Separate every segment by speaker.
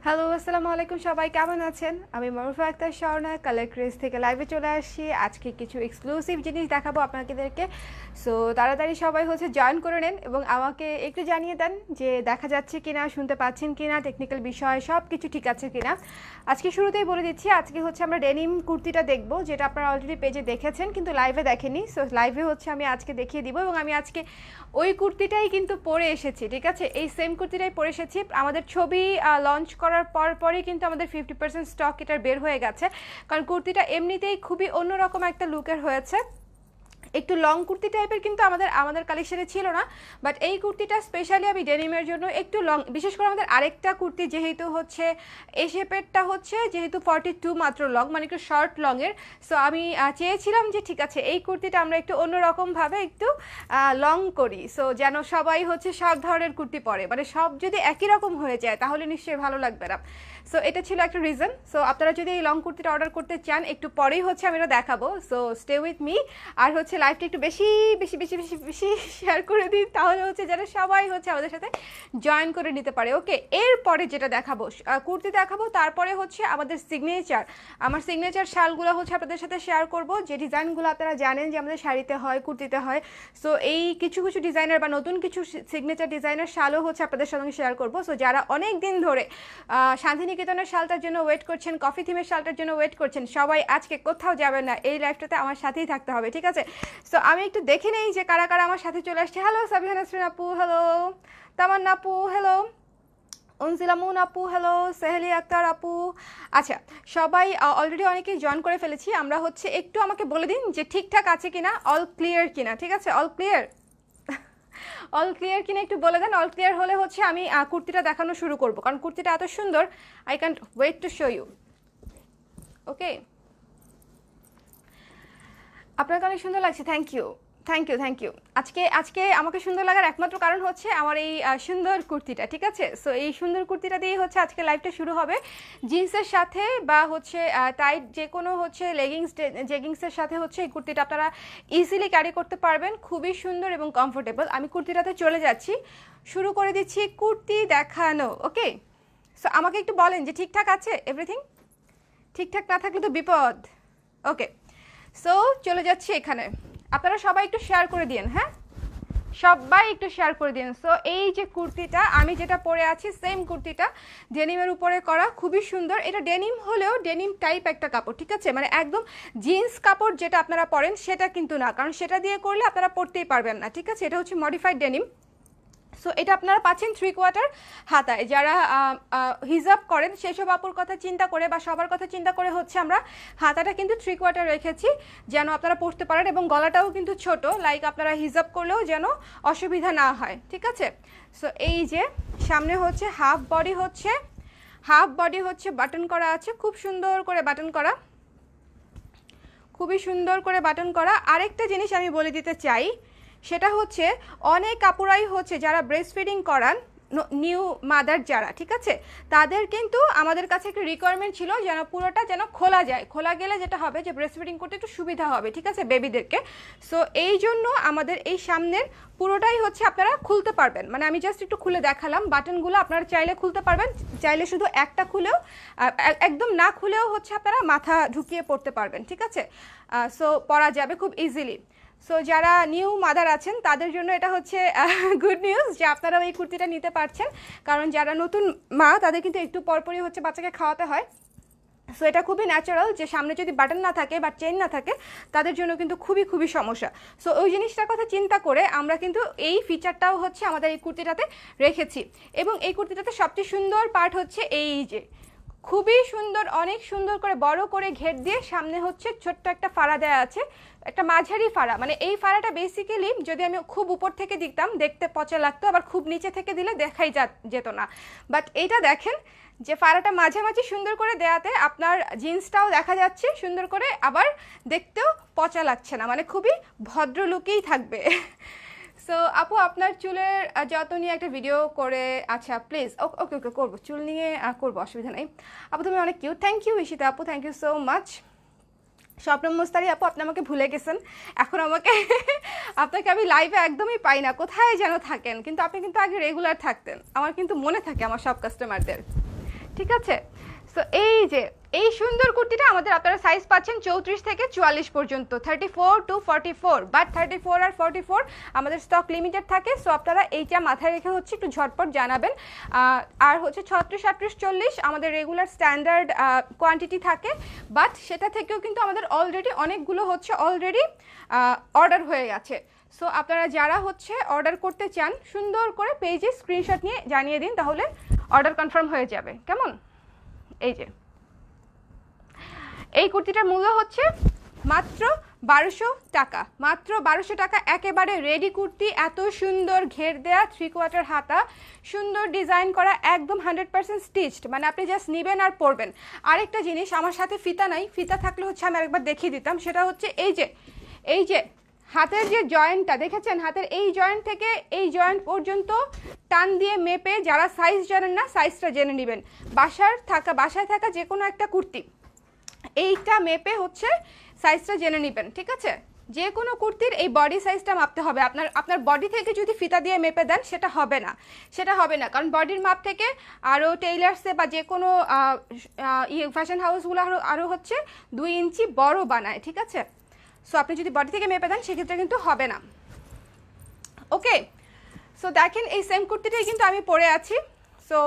Speaker 1: Hello, আসসালামু আলাইকুম। সবাই কেমন আছেন? আমি মারুফা আক্তার স্বর্ণা কালার ক্রেজ থেকে লাইভে চলে আসছি। আজকে কিছু এক্সক্লুসিভ জিনিস দেখাবো আপনাদেরকে। সো তাড়াতাড়ি সবাই জয়েন করে নেন এবং আমাকে একটু জানিয়ে দেন যে দেখা যাচ্ছে কিনা, শুনতে পাচ্ছেন কিনা, টেকনিক্যাল বিষয় সব কিছু ঠিক আছে কিনা। আজকে শুরুতেই বলে দিচ্ছি, আজকে আমরা ডেনিম কুর্তিটা দেখবো, যেটা আপনারা অলরেডি পেজে দেখেছেন কিন্তু লাইভে দেখেনি। সো লাইভে আমি আজকে দেখিয়ে দিব এবং আমি আজকে ওই কুর্তিটাই কিন্তু পরে এসেছি, ঠিক আছে? এই সেম কুর্তিটাই পরে এসেছি। আমাদের ছবি লঞ্চ করার পরই কিন্তু আমাদের 50% স্টক এটার বের হয়ে গেছে, কারণ কুর্তিটা এমনিতেই খুবই অন্যরকম একটা লুকের হয়েছে। একটু লং কুর্তি টাইপের কিন্তু আমাদের কালেকশনে ছিল না, বাট এই কুর্তিটা স্পেশালি আমি ডেনিমের জন্য একটু লং, বিশেষ করে আমাদের আরেকটা কুর্তি যেহেতু এই শেপেরটা যেহেতু 42 মাত্র লং, মানে একটু শর্ট লংয়ের। সো আমি চেয়েছিলাম যে ঠিক আছে এই কুর্তিটা আমরা একটু অন্যরকমভাবে একটু লং করি, সো যেন সবাই সব ধরনের কুর্তি পরে, মানে সব যদি একই রকম হয়ে যায় তাহলে নিশ্চয়ই ভালো লাগবে না। সো এটা ছিল একটা রিজন। সো আপনারা যদি এই লং কুর্তিটা অর্ডার করতে চান, একটু পরেই আমি এটা দেখাবো। So stay with me. আর লাইভটা একটু বেশি বেশি বেশি বেশি বেশি শেয়ার করে দিন, তাহলে যেন সবাই আমাদের সাথে জয়েন করে নিতে পারে। ওকে, এরপরে যেটা দেখাবো কুর্তি দেখাবো, তারপরে আমাদের সিগনেচার, আমার সিগনেচার শালগুলো আপনাদের সাথে শেয়ার করব, যে ডিজাইনগুলো আপনারা জানেন যে আমাদের শাড়িতে হয়, কুর্তিতে হয়। সো এই কিছু কিছু ডিজাইনার বা নতুন কিছু সিগনেচার ডিজাইনার শালও আপনাদের সঙ্গে শেয়ার করব। সো যারা অনেক দিন ধরে শান্তিনিকেতনের শালটার জন্য ওয়েট করছেন, কফি থিমের শালটার জন্য ওয়েট করছেন, সবাই আজকে কোথাও যাবেন না, এই লাইভটাতে আমার সাথেই থাকতে হবে, ঠিক আছে? সো আমি একটু দেখে নেই যে কারা কারা আমার সাথে চলে আসছে। হ্যালো সাবিহা নাসরিন আপু, হ্যালো তামান্না আপু, হ্যালো অনজিলামুন আপু, হ্যালো সেহেলি আক্তার আপু। আচ্ছা, সবাই অলরেডি অনেকেই জয়েন করে ফেলেছি আমরা। একটু আমাকে বলে দিন যে ঠিকঠাক আছে কিনা, অল ক্লিয়ার কিনা, ঠিক আছে? অল ক্লিয়ার, অল ক্লিয়ার কিনা একটু বলে দেন। অল ক্লিয়ার হলে আমি কুর্তিটা দেখানো শুরু করব, কারণ কুর্তিটা এত সুন্দর, I can't wait to show you. Okay, আপনাকে অনেক সুন্দর লাগছে, thank you thank you thank you. আজকে আজকে আমাকে সুন্দর লাগার একমাত্র কারণ আমার এই সুন্দর কুর্তিটা, ঠিক আছে? সো এই সুন্দর কুর্তিটা দিয়ে আজকে লাইভটা শুরু হবে। জিন্সের সাথে বা টাইট যে কোনো জেগিংসের সাথে এই কুর্তিটা আপনারা ইজিলি ক্যারি করতে পারবেন, খুবই সুন্দর এবং কমফোর্টেবল। আমি কুর্তিটাতে চলে যাচ্ছি, শুরু করে দিচ্ছি কুর্তি দেখানো। ওকে, সো আমাকে একটু বলেন যে ঠিকঠাক আছে এভরিথিং। ঠিকঠাক না থাকলে তো বিপদ। ওকে, সো চলে যাচ্ছি এখানে। আপনারা সবাই একটু শেয়ার করে দিন, হ্যাঁ সবাই একটু শেয়ার করে দিন। সো এই যে কুর্তিটা আমি যেটা পরে আছি, সেম কুর্তিটা ডেনিমের উপরে করা, খুবই সুন্দর। এটা ডেনিম হলেও ডেনিম টাইপ একটা কাপড়, ঠিক আছে? মানে একদম জিন্স কাপড় যেটা আপনারা পরেন সেটা কিন্তু না, কারণ সেটা দিয়ে করলে আপনারা পরতেই পারবেন না, ঠিক আছে? এটা মডিফাইড ডেনিম। সো এটা আপনারা পাচ্ছেন 3/4 হাতায়। যারা হিজাব করেন সেসব আপুর কথা চিন্তা করে বা সবার কথা চিন্তা করে আমরা হাতাটা কিন্তু 3/4 রেখেছি, যেন আপনারা পরতে পারেন, এবং গলাটাও কিন্তু ছোট, লাইক আপনারা হিজাব করলেও যেন অসুবিধা না হয়, ঠিক আছে? সো এই যে সামনে হাফ বডি বাটন করা আছে, খুব সুন্দর করে বাটন করা, খুবই সুন্দর করে বাটন করা। আরেকটা জিনিস আমি বলে দিতে চাই, সেটা অনেক কাপুরাই যারা ব্রেস্ট ফিডিং করান, নিউ মাদার যারা, ঠিক আছে, তাদের কিন্তু আমাদের কাছে একটা রিকোয়ারমেন্ট ছিল যেন পুরোটা যেন খোলা যায়। খোলা গেলে যেটা হবে যে ব্রেস্ট ফিডিং করতে একটু সুবিধা হবে, ঠিক আছে, বেবিদেরকে। সো এই জন্য আমাদের এই সামনের পুরোটাই আপনারা খুলতে পারবেন। মানে আমি জাস্ট একটু খুলে দেখালাম, বাটনগুলো আপনারা চাইলে খুলতে পারবেন, চাইলে শুধু একটা খুলেও, একদম না খুলেও আপনারা মাথা ঢুকিয়ে পড়তে পারবেন, ঠিক আছে? সো পরা যাবে খুব ইজিলি। সো যারা নিউ মাদার আছেন তাদের জন্য এটা গুড নিউজ যে আপনারা এই কুর্তিটা নিতে পারছেন, কারণ যারা নতুন মা তাদের কিন্তু একটু পরপরই বাচ্চাকে খাওয়াতে হয়। সো এটা খুবই ন্যাচারাল যে সামনে যদি বাটন না থাকে বা চেইন না থাকে তাদের জন্য কিন্তু খুবই খুবই সমস্যা। সো ওই জিনিসটার কথা চিন্তা করে আমরা কিন্তু এই ফিচারটাও আমাদের এই কুর্তিটাতে রেখেছি। এবং এই কুর্তিটাতে সবচেয়ে সুন্দর পার্ট এই যে খুবই সুন্দর, অনেক সুন্দর করে বড় করে ঘের দিয়ে সামনে ছোট্ট একটা ফাড়া দেওয়া আছে, একটা মাঝারি ফাড়া। মানে এই ফাড়াটা বেসিক্যালি যদি আমি খুব উপর থেকে দিতাম দেখতে পচা লাগতো, আবার খুব নিচে থেকে দিলে দেখাই যেত না। বাট এইটা দেখেন যে ফাড়াটা মাঝামাঝি সুন্দর করে দেয়াতে আপনার জিন্সটাও দেখা যাচ্ছে সুন্দর করে, আবার দেখতেও পচা লাগছে না, মানে খুবই ভদ্র লুকেই থাকবে। সো আপু আপনার চুলের যত্ন নিয়ে একটা ভিডিও করে, আচ্ছা প্লিজ। ওকে ওকে করবো, চুল নিয়ে করবো, অসুবিধা নেই। আপু তুমি অনেক কিউট, থ্যাংক ইউ ঈশিতা আপু, থ্যাংক ইউ সো মাচ। স্বপ্নম মুস্তারি আপু আপনি আমাকে ভুলে গেছেন, এখন আমাকে আপনাকে আমি লাইভে একদমই পাই না, কোথায় যেন থাকেন, কিন্তু আপনি কিন্তু আগে রেগুলার থাকতেন, আমার কিন্তু মনে থাকে আমার সব কাস্টমারদের, ঠিক আছে। সো এই সুন্দর কুর্তিটা আমাদের আপনারা সাইজ পাচ্ছেন 34 থেকে 44 পর্যন্ত, 34 টু 44, বাট 34 আর 44 আমাদের স্টক লিমিটেড থাকে। সো আপনারা এইটা মাথায় রেখে হচ্ছে একটু ঝটপট জানাবেন। আর হচ্ছে 36, 38, 40 আমাদের রেগুলার স্ট্যান্ডার্ড কোয়ান্টিটি থাকে, বাট সেটা থেকেও কিন্তু আমাদের অলরেডি অনেকগুলো হচ্ছে অলরেডি অর্ডার হয়ে গেছে। সো আপনারা যারা হচ্ছে অর্ডার করতে চান সুন্দর করে পেজে স্ক্রিনশট নিয়ে জানিয়ে দিন, তাহলে অর্ডার কনফার্ম হয়ে যাবে। কেমন? এই কুর্তিটার মূল্য হচ্ছে মাত্র 1200 টাকা, মাত্র 1200 টাকা। একেবারে রেডি কুর্তি, এত সুন্দর ঘের দেয়া, 3/4 হাতা, সুন্দর ডিজাইন করা, একদম 100% স্টিচড, মানে আপনি জাস্ট নেবেন আর পরবেন। আরেকটা জিনিস, আমার সাথে ফিতা নাই, ফিতা থাকলে হচ্ছে আমি আরেকবার দেখিয়ে দিতাম। সেটা হচ্ছে এই যে হাতের যে জয়েন্টটা দেখেছেন, হাতের এই জয়েন্ট থেকে এই জয়েন্ট পর্যন্ত টান দিয়ে মেপে, যারা সাইজ জানেন না সাইজটা জেনে নেবেন। বাসায় থাকা যে কোনো একটা কুর্তি এইটা মেপে হচ্ছে সাইজটা জেনে নেবেন, ঠিক আছে। যে কোনো কুর্তির এই বডি সাইজটা মাপতে হবে। আপনার বডি থেকে যদি ফিতা দিয়ে মেপে দেন সেটা হবে না, কারণ বডির মাপ থেকে আরও টেইলার্সে বা যে কোনো ফ্যাশন হাউসগুলো আরও হচ্ছে 2 ইঞ্চি বড় বানায়, ঠিক আছে। সো আপনি যদি বডি থেকে মেপে দেন সেক্ষেত্রে কিন্তু হবে না। ওকে, সো দেখেন এই সেম কুর্তিটাই কিন্তু আমি পরে আছি। সো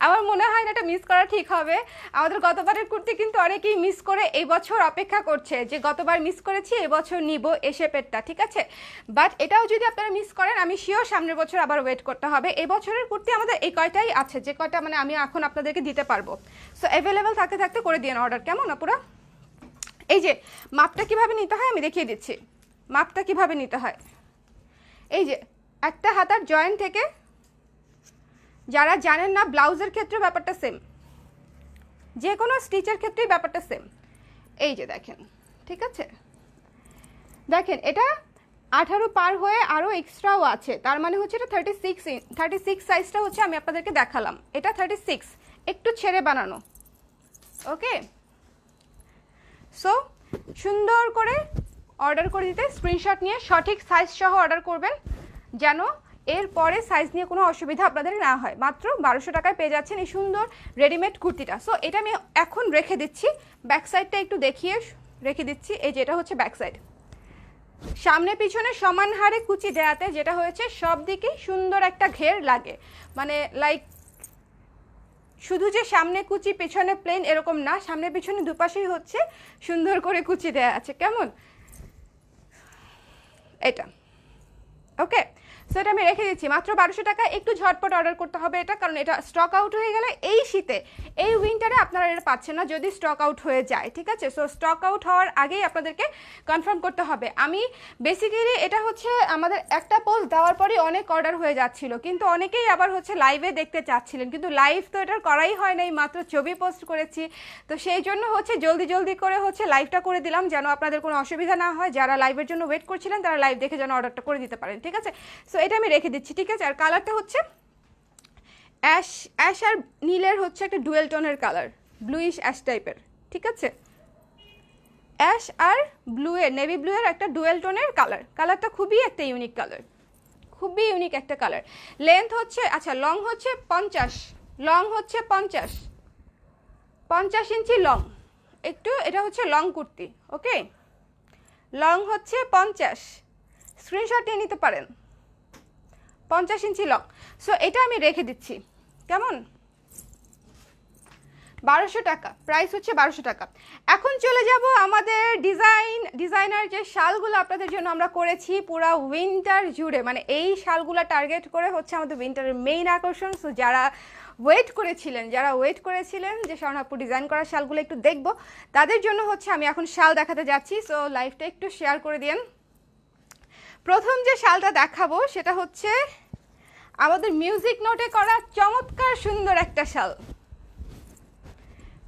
Speaker 1: আমার মনে হয় না এটা মিস করা ঠিক হবে। আমাদের গতবারের কুর্তি কিন্তু অনেকেই মিস করে এই বছর অপেক্ষা করছে যে গতবার মিস করেছি এবছর নিব এই শেপেরটা, ঠিক আছে। বাট এটাও যদি আপনারা মিস করেন, আমি শিওর সামনের বছর আবার ওয়েট করতে হবে। এই বছরের কুর্তি আমাদের এই কয়টাই আছে, যে কয়টা মানে আমি এখন আপনাদেরকে দিতে পারবো। সো অ্যাভেলেবেল থাকতে করে দিন অর্ডার, কেমন আপুরা? এই যে মাপটা কিভাবে নিতে হয় আমি দেখিয়ে দিচ্ছি। মাপটা কিভাবে নিতে হয়, এই যে একটা হাতার জয়েন্ট থেকে, যারা জানেন না ব্লাউজের ক্ষেত্রে ব্যাপারটা সেম, যে কোনো স্টিচের ক্ষেত্রেই ব্যাপারটা সেম। এই যে দেখেন, ঠিক আছে, দেখেন এটা 18 পার হয়ে আরও এক্সট্রাও আছে, তার মানে হচ্ছে এটা 36 সাইজটা হচ্ছে আমি আপনাদেরকে দেখালাম, এটা 36 একটু ছেড়ে বানানো। ওকে, সো সুন্দর করে অর্ডার করে দিতে স্ক্রিনশট নিয়ে সঠিক সাইজ সহ অর্ডার করবেন, যেন এরপরে সাইজ নিয়ে কোনো অসুবিধা আপনাদের না হয়। মাত্র 1200 টাকায় পেয়ে যাচ্ছেন এই সুন্দর রেডিমেড কুর্তিটা। সো এটা আমি এখন রেখে দিচ্ছি, ব্যাক সাইডটা একটু দেখিয়ে রেখে দিচ্ছি। এই যেটা হচ্ছে ব্যাক সাইড, সামনে পিছনে সমান হারে কুচি দেয়াতে যেটা হয়েছে সব দিকেই সুন্দর একটা ঘের লাগে, মানে লাইক শুধু যে সামনে কুচি পেছনে প্লেন এরকম না, সামনে পিছনে দুপাশেই হচ্ছে সুন্দর করে কুচি দেয়া আছে। কেমন? এটা ওকে, সো এটা আমি রেখে দিচ্ছি মাত্র 1200 টাকা। একটু ঝটপট অর্ডার করতে হবে এটা, কারণ এটা স্টক আউট হয়ে গেলে এই শীতে এই উইন্টারে আপনারা এটা পাচ্ছেন না যদি স্টক আউট হয়ে যায়, ঠিক আছে। সো স্টক আউট হওয়ার আগেই আপনাদেরকে কনফার্ম করতে হবে। আমি বেসিক্যালি এটা হচ্ছে আমাদের একটা পোস্ট দেওয়ার পরই অনেক অর্ডার হয়ে যাচ্ছিল, কিন্তু অনেকেই আবার হচ্ছে লাইভে দেখতে চাচ্ছিলেন, কিন্তু লাইভ তো এটার করাই হয় নাই, মাত্র ছবি পোস্ট করেছি। তো সেই জন্য হচ্ছে জলদি করে হচ্ছে লাইভটা করে দিলাম, যেন আপনাদের কোনো অসুবিধা না হয়। যারা লাইভের জন্য ওয়েট করছিলেন তারা লাইভ দেখে যেন অর্ডারটা করে দিতে পারেন, ঠিক আছে। সো এটা আমি রেখে দিচ্ছি, ঠিক আছে। আর কালারটা হচ্ছে অ্যাশ আর নীলের হচ্ছে একটা ডুয়েল টোনের কালার, ব্লুইশ অ্যাশ টাইপের, ঠিক আছে। অ্যাশ আর ব্লুয়ের, নেভি ব্লুয়ের একটা ডুয়েল টোনের কালারটা খুবই একটা ইউনিক কালার, খুবই ইউনিক একটা কালার। লেন্থ হচ্ছে, আচ্ছা লং হচ্ছে 50, লং হচ্ছে 50 ইঞ্চি লং, একটু এটা হচ্ছে লং কুর্তি। ওকে, লং হচ্ছে 50, স্ক্রিনশট নিয়ে নিতে পারেন, 50 ইঞ্চি লং। সো এটা আমি রেখে দিচ্ছি, কেমন? 1200 টাকা, প্রাইস হচ্ছে 1200 টাকা। এখন চলে যাব আমাদের ডিজাইনার যে শালগুলো আপনাদের জন্য আমরা করেছি পুরা উইন্টার জুড়ে, মানে এই শালগুলো টার্গেট করে হচ্ছে আমাদের উইন্টারের মেইন আকর্ষণ। সো যারা ওয়েট করেছিলেন যে স্বর্ণাপুর ডিজাইন করা শালগুলো একটু দেখবো, তাদের জন্য হচ্ছে আমি এখন শাল দেখাতে যাচ্ছি। সো লাইভটা একটু শেয়ার করে দিন। প্রথম যে শালটা দেখাবো সেটা হচ্ছে আমাদের মিউজিক নোটে করা চমৎকার সুন্দর একটা শাল,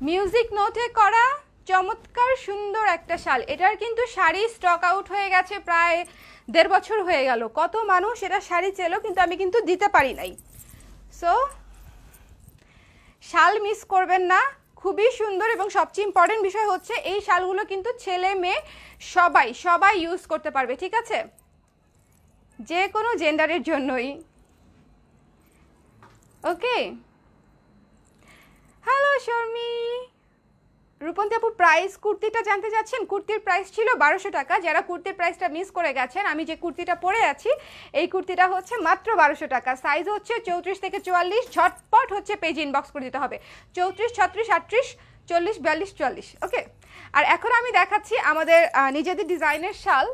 Speaker 1: মিউজিক নোটে করা চমৎকার সুন্দর একটা শাল। এটার কিন্তু শাড়ি স্টক আউট হয়ে গেছে প্রায় 1.5 বছর হয়ে গেল, কত মানুষ এটা শাড়ি চেলো, কিন্তু আমি কিন্তু দিতে পারি নাই। সো শাল মিস করবেন না, খুবই সুন্দর। এবং সবচেয়ে ইম্পর্টেন্ট বিষয় হচ্ছে এই শালগুলো কিন্তু ছেলে মেয়ে সবাই ইউজ করতে পারবে, ঠিক আছে, যে কোনো জেন্ডারের জন্যই। ওকে, হ্যালো শর্মি। রূপন্তী আপু, প্রাইস কুর্তিটা জানতে চাচ্ছেন? কুর্তির প্রাইস ছিল 1200 টাকা। যারা কুর্তির প্রাইসটা মিস করে গেছেন, আমি যে কুর্তিটা পরে আছি এই কুর্তিটা হচ্ছে মাত্র 1200 টাকা। সাইজ হচ্ছে 34 থেকে 44। ঝটপট হচ্ছে পেজ ইনবক্স করে দিতে হবে। 34, 36, 38, 40, 42, 44। ওকে, আর এখন আমি দেখাচ্ছি আমাদের নিজেদের ডিজাইনের শাল,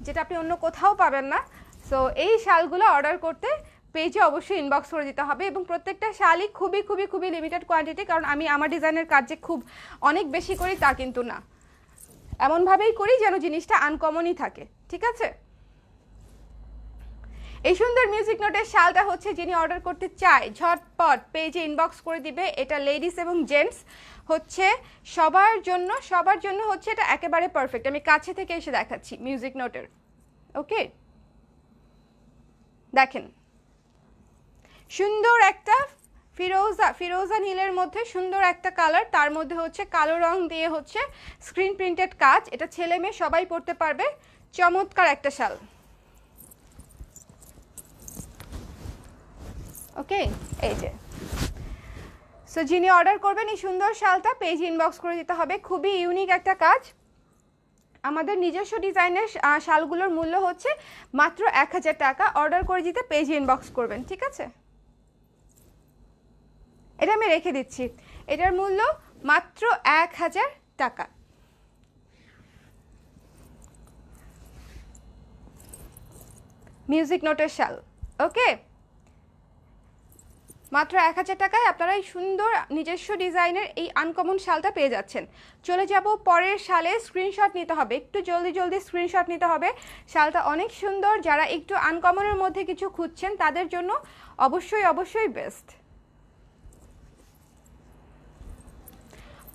Speaker 1: যেটা আপনি অন্য কোথাও পাবেন না। সো এই শালগুলো অর্ডার করতে পেজে অবশ্যই ইনবক্স করে দিতে হবে, এবং প্রত্যেকটা শালই খুবই খুবই খুবই লিমিটেড কোয়ান্টিটি, কারণ আমি আমার ডিজাইনের কাজ যে খুব অনেক বেশি করি তা কিন্তু না, এমনভাবেই করি যেন জিনিসটা আনকমনই থাকে। ঠিক আছে, এই সুন্দর মিউজিক নোটের শালটা হচ্ছে যিনি অর্ডার করতে চায় ঝটপট পেজে ইনবক্স করে দিবে। এটা লেডিস এবং জেন্টস হচ্ছে সবার জন্য হচ্ছে এটা একেবারে পারফেক্ট। আমি কাছে থেকে এসে দেখাচ্ছি মিউজিক নোটের। ওকে, দেখেন সুন্দর একটা ফিরোজা নীলের মধ্যে সুন্দর একটা কালার, তার মধ্যে হচ্ছে কালো রং দিয়ে হচ্ছে স্ক্রিন প্রিন্টেড কাজ। এটা ছেলে মেয়ে সবাই পরতে পারবে। চমৎকার একটা শাল। ওকে, এই যে, সো যিনি অর্ডার করবেন এই সুন্দর শালটা পেজ ইনবক্স করে দিতে হবে। খুবই ইউনিক একটা কাজ। আমাদের নিজস্ব ডিজাইনের শালগুলোর মূল্য হচ্ছে মাত্র 1000 টাকা। অর্ডার করে দিতে পেজ ইনবক্স করবেন। ঠিক আছে, এটা আমি রেখে দিচ্ছি। এটার মূল্য মাত্র 1000 টাকা। মিউজিক নোটের শাল। ওকে, মাত্র 1000 টাকায় আপনারা এই সুন্দর নিজস্ব ডিজাইনের এই আনকমন শালটা পেয়ে যাচ্ছেন। চলে যাব পরের শালে। স্ক্রিনশট নিতে হবে, একটু জলদি স্ক্রিনশট নিতে হবে। শালটা অনেক সুন্দর। যারা একটু আনকমনের মধ্যে কিছু খুঁজছেন তাদের জন্য অবশ্যই বেস্ট।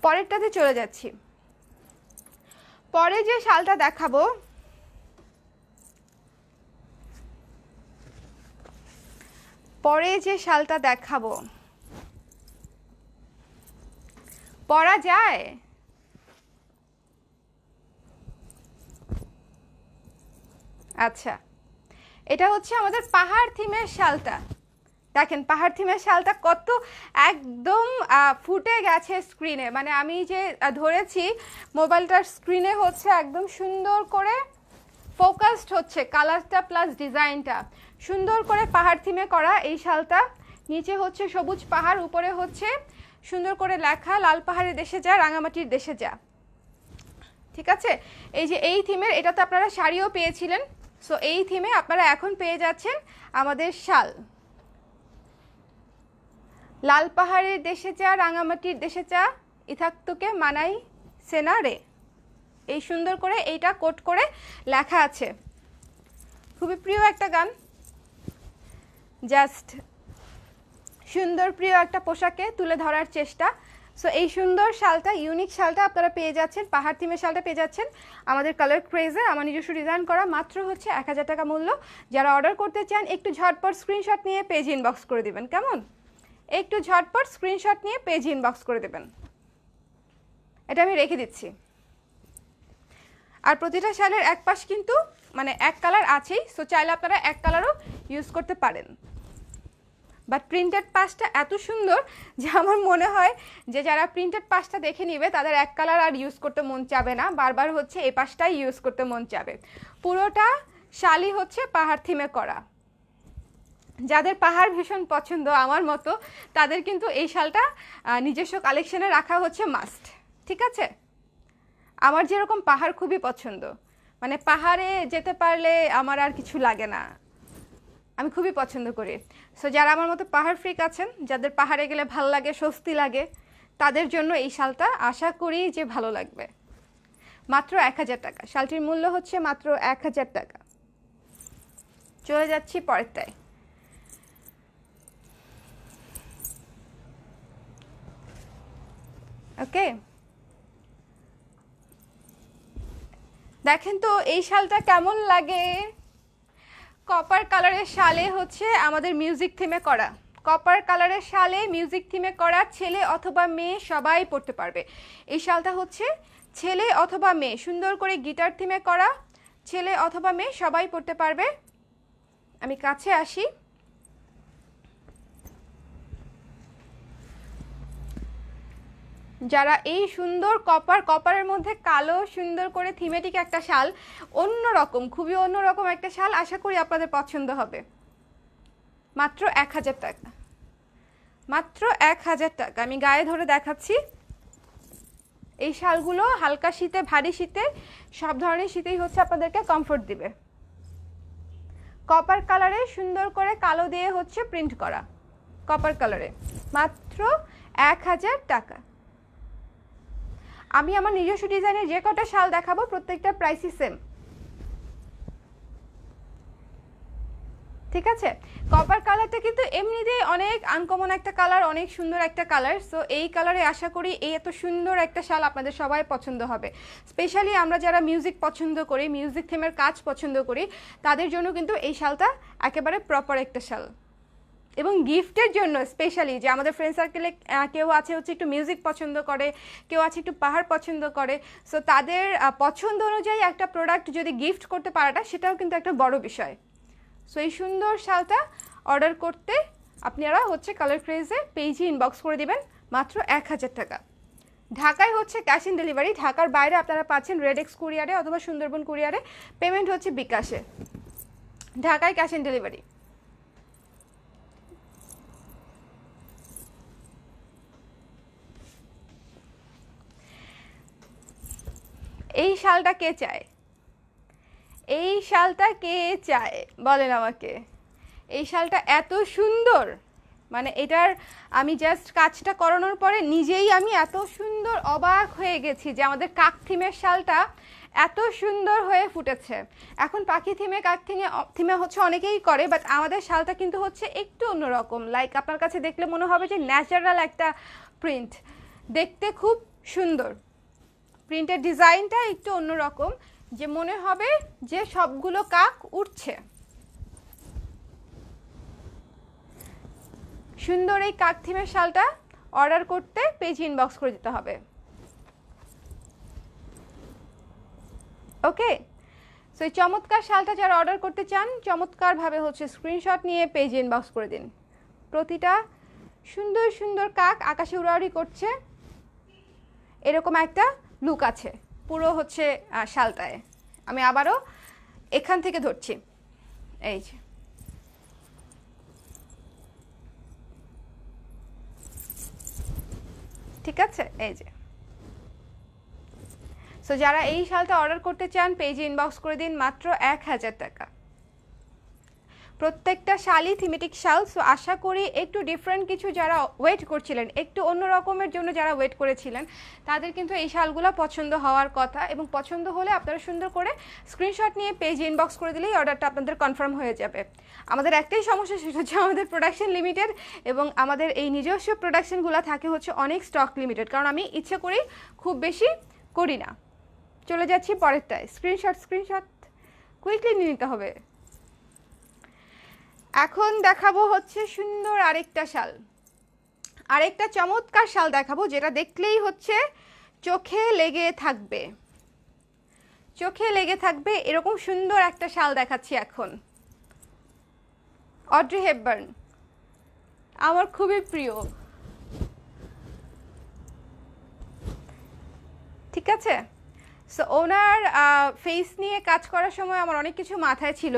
Speaker 1: পরেরটাতে চলে যাচ্ছি। পরে যে শালটা দেখাবো, পরা যায়? আচ্ছা, এটা হচ্ছে আমাদের পাহাড় থিমের শালটা। দেখেন পাহাড় থিমের শালটা কত একদম ফুটে গেছে স্ক্রিনে। মানে আমি যে ধরেছি মোবাইলটার স্ক্রিনে হচ্ছে একদম সুন্দর করে ফোকাসড হচ্ছে কালারটা প্লাস ডিজাইনটা। সুন্দর করে পাহাড় থিমে করা এই শালটা। নিচে হচ্ছে সবুজ পাহাড়, উপরে হচ্ছে সুন্দর করে লেখা লাল পাহাড়ের দেশে যা, রাঙামাটির দেশে যা। ঠিক আছে, এই যে এই থিমের, এটাতে আপনারা শাড়িও পেয়েছিলেন। সো এই থিমে আপনারা এখন পেয়ে যাচ্ছেন আমাদের শাল। লাল পাহাড়ের দেশে যা, রাঙামাটির দেশে যা, ইথাক্তুকে মানাই সেনা রে। এই সুন্দর করে এইটা কোট করে লেখা আছে। খুবই প্রিয় একটা গান, জাস্ট সুন্দর প্রিয় একটা পোশাকে তুলে ধরার চেষ্টা। সো এই সুন্দর শালটা, ইউনিক শালটা আপনারা পেয়ে যাচ্ছেন, পাহাড় থিমের শালটা পেয়ে যাচ্ছেন আমাদের কালার ক্রেজে। আমার নিজস্ব ডিজাইন করা, মাত্র হচ্ছে 1000 টাকা মূল্য। যারা অর্ডার করতে চান একটু ঝটপট স্ক্রিনশট নিয়ে পেজ ইনবক্স করে দিবেন। কেমন? একটু ঝটপট স্ক্রিনশট নিয়ে পেজ ইনবক্স করে দেবেন। এটা আমি রেখে দিচ্ছি। আর প্রতিটা শালের এক পাশ কিন্তু মানে এক কালার আছেই, সো চাইলে আপনারা এক কালারও ইউজ করতে পারেন। বাট প্রিন্টেড পাশটা এত সুন্দর যে আমার মনে হয় যে যারা প্রিন্টেড পাশটা দেখে নিবে তাদের এক কালার আর ইউজ করতে মন চাবে না, বারবার হচ্ছে এই পাশটাই ইউজ করতে মন চাবে। পুরোটা শালই হচ্ছে পাহাড় থিমে করা। যাদের পাহাড় ভীষণ পছন্দ আমার মতো, তাদের কিন্তু এই শালটা নিজস্ব কালেকশনে রাখা হচ্ছে মাস্ট। ঠিক আছে, আমার যেরকম পাহাড় খুবই পছন্দ, মানে পাহাড়ে যেতে পারলে আমার আর কিছু লাগে না, আমি খুবই পছন্দ করি। সো যারা আমার মতো পাহাড় ফ্রিক আছেন, যাদের পাহাড়ে গেলে ভালো লাগে, স্বস্তি লাগে, তাদের জন্য এই শালটা আশা করি যে ভালো লাগবে। মাত্র 1000 টাকা, শালটির মূল্য হচ্ছে মাত্র 1000 টাকা। চলে যাচ্ছি পরেরটায়। ওকে, দেখেন তো এই শালটা কেমন লাগে। কপার কালারের শালে হচ্ছে আমাদের মিউজিক থিমে করা। কপার কালারের শালে মিউজিক থিমে করা, ছেলে অথবা মেয়ে সবাই পড়তে পারবে। এই শালটা হচ্ছে ছেলে অথবা মেয়ে, সুন্দর করে গিটার থিমে করা, ছেলে অথবা মেয়ে সবাই পড়তে পারবে। আমি কাছে আসি। যারা এই সুন্দর কপারের মধ্যে কালো সুন্দর করে থিমেটিক একটা শাল, অন্যরকম, খুবই অন্যরকম একটা শাল, আশা করি আপনাদের পছন্দ হবে। মাত্র 1000 টাকা, মাত্র 1000 টাকা। আমি গায়ে ধরে দেখাচ্ছি। এই শালগুলো হালকা শীতে, ভারী শীতে, সব ধরনের শীতেই হচ্ছে আপনাদেরকে কমফোর্ট দিবে। কপার কালারে সুন্দর করে কালো দিয়ে হচ্ছে প্রিন্ট করা, কপার কালারে, মাত্র 1000 টাকা। আমি আমার নিজস্ব ডিজাইনের যে কটা শাল দেখাবো প্রত্যেকটা প্রাইসই সেম, ঠিক আছে? কপার কালারটা কিন্তু এমনিতেই অনেক আনকমন একটা কালার, অনেক সুন্দর একটা কালার। সো এই কালারে আশা করি এই এত সুন্দর একটা শাল আপনাদের সবাই পছন্দ হবে। স্পেশালি আমরা যারা মিউজিক পছন্দ করি, মিউজিক থিমের কাজ পছন্দ করি, তাদের জন্য কিন্তু এই শালটা একেবারে প্রপার একটা শাল। এবং গিফটের জন্য স্পেশালি, যে আমাদের ফ্রেন্ড সার্কেলে কেউ আছে হচ্ছে একটু মিউজিক পছন্দ করে, কেউ আছে একটু পাহাড় পছন্দ করে, সো তাদের পছন্দ অনুযায়ী একটা প্রোডাক্ট যদি গিফট করতে পারাটা, সেটাও কিন্তু একটা বড় বিষয়। সো এই সুন্দর শালটা অর্ডার করতে আপনারা হচ্ছে কালার ক্রেজে পেজে ইনবক্স করে দিবেন, মাত্র 1000 টাকা। ঢাকায় হচ্ছে ক্যাশ অন ডেলিভারি, ঢাকার বাইরে আপনারা পাচ্ছেন রেডেক্স কুরিয়ারে অথবা সুন্দরবন কুরিয়ারে, পেমেন্ট হচ্ছে বিকাশে। ঢাকায় ক্যাশ অন ডেলিভারি। এই শালটা কে চায়? এই শালটা কে চায় বলেন আমাকে? এই শালটা এত সুন্দর, মানে এটার আমি জাস্ট কাজটা করানোর পরে নিজেই আমি এত সুন্দর অবাক হয়ে গেছি যে আমাদের কাক থিমের শালটা এত সুন্দর হয়ে ফুটেছে। এখন পাখি থিমে, কাক থিমে হচ্ছে অনেকেই করে, বাট আমাদের শালটা কিন্তু হচ্ছে একটু অন্যরকম। লাইক আপনার কাছে দেখলে মনে হবে যে ন্যাচারাল একটা প্রিন্ট, দেখতে খুব সুন্দর। প্রিন্টের ডিজাইনটা একটু অন্যরকম, যে মনে হবে যে সবগুলো কাক উঠছে। সুন্দর এই কাক থিমের শালটা অর্ডার করতে পেজে ইনবক্স করে দিতে হবে। ওকে, সো এই চমৎকার শালটা যারা অর্ডার করতে চান, চমৎকারভাবে হচ্ছে স্ক্রিনশট নিয়ে পেজে ইনবক্স করে দিন। প্রতিটা সুন্দর সুন্দর কাক আকাশে উড়াউড়ি করছে, এরকম একটা লুক আছে পুরো হচ্ছে শালটায়। আমি আবারও এখান থেকে ধরছি, এই যে ঠিক আছে, এই যে। সো যারা এই শালটা অর্ডার করতে চান পেজে ইনবক্স করে দিন, মাত্র 1000 টাকা। প্রত্যেকটা শালই থিমেটিক শাল। সো আশা করি একটু ডিফারেন্ট কিছু যারা ওয়েট করছিলেন, একটু অন্য রকমের জন্য যারা ওয়েট করেছিলেন, তাদের কিন্তু এই শালগুলো পছন্দ হওয়ার কথা। এবং পছন্দ হলে আপনারা সুন্দর করে স্ক্রিনশট নিয়ে পেজে ইনবক্স করে দিলেই অর্ডারটা আপনাদের কনফার্ম হয়ে যাবে। আমাদের একটাই সমস্যা, সেটা হচ্ছে আমাদের প্রোডাকশন লিমিটেড, এবং আমাদের এই নিজস্ব প্রোডাকশনগুলো থাকে হচ্ছে অনেক স্টক লিমিটেড, কারণ আমি ইচ্ছে করি খুব বেশি করি না। চলে যাচ্ছি পরেরটায়। স্ক্রিনশট কুইকলি নিয়ে নিতে হবে। এখন দেখাবো হচ্ছে সুন্দর আরেকটা শাল, আরেকটা চমৎকার শাল দেখাবো, যেটা দেখলেই হচ্ছে চোখে লেগে থাকবে, চোখে লেগে থাকবে। এরকম সুন্দর একটা শাল দেখাচ্ছি এখন। অড্রি হেপবার্ন আমার খুবই প্রিয়, ঠিক আছে? সো ওনার ফেস নিয়ে কাজ করার সময় আমার অনেক কিছু মাথায় ছিল,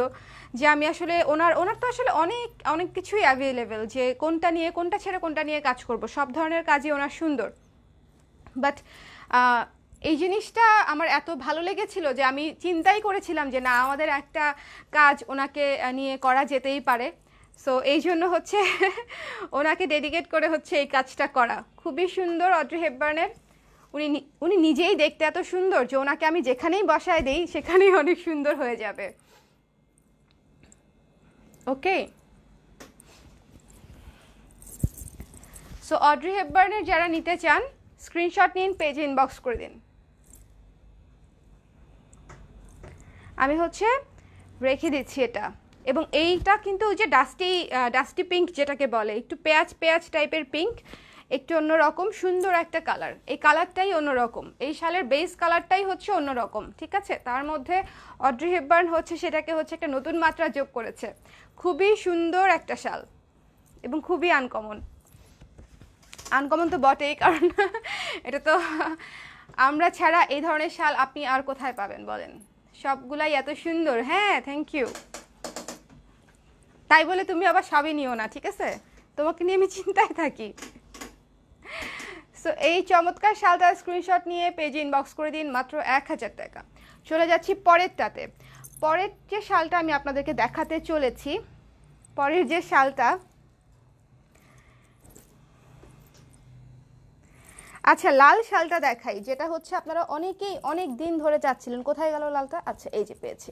Speaker 1: যে আমি আসলে ওনার তো আসলে অনেক অনেক কিছুই অ্যাভেলেবেল, যে কোনটা নিয়ে, কোনটা ছেড়ে কোনটা নিয়ে কাজ করব, সব ধরনের কাজই ওনার সুন্দর। বাট এই জিনিসটা আমার এত ভালো লেগেছিল যে আমি চিন্তাই করেছিলাম যে না, আমাদের একটা কাজ ওনাকে নিয়ে করা যেতেই পারে। সো এই জন্য হচ্ছে ওনাকে ডেডিকেট করে হচ্ছে এই কাজটা করা। খুবই সুন্দর অড্রি হেপবার্নের। উনি নিজেই দেখতে এত সুন্দর যে ওনাকে আমি যেখানেই বসায় দেই সেখানেই অনেক সুন্দর হয়ে যাবে। ওকে, সো অড্রি হেপবার্নের যারা নিতে চান স্ক্রিনশট নিন, পেজে ইনবক্স করে দিন। আমি হচ্ছে রেখে দিচ্ছি এটা। এবং এইটা কিন্তু ওই যে ডাস্টি পিঙ্ক যেটাকে বলে, একটু পেঁয়াজ টাইপের পিঙ্ক, একটু অন্যরকম সুন্দর একটা কালার। এই কালারটাই অন্যরকম, এই শালের বেস কালারটাই হচ্ছে অন্যরকম, ঠিক আছে? তার মধ্যে অড্রি হেপবার্ন হচ্ছে সেটাকে হচ্ছে একটা নতুন মাত্রা যোগ করেছে। খুবই সুন্দর একটা শাল এবং খুবই আনকমন। আনকমন তো বটেই, কারণ এটা তো আমরা ছাড়া এই ধরনের শাল আপনি আর কোথায় পাবেন বলেন? সবগুলাই এত সুন্দর। হ্যাঁ, থ্যাংক ইউ। তাই বলে তুমি আবার সবই নিও না, ঠিক আছে? তোমাকে নিয়ে আমি চিন্তায় থাকি। সো এই চমৎকার শালটার স্ক্রিনশট নিয়ে পেজে ইনবক্স করে দিন, মাত্র 1000 টাকা। চলে যাচ্ছি পরেরটাতে। পরের যে শালটা আমি আপনাদেরকে দেখাতে চলেছি, পরের যে শালটা, আচ্ছা লাল শালটা দেখাই, যেটা হচ্ছে আপনারা অনেকেই অনেক দিন ধরে চাচ্ছিলেন। কোথায় গেল লালটা? আচ্ছা এই যে পেয়েছি,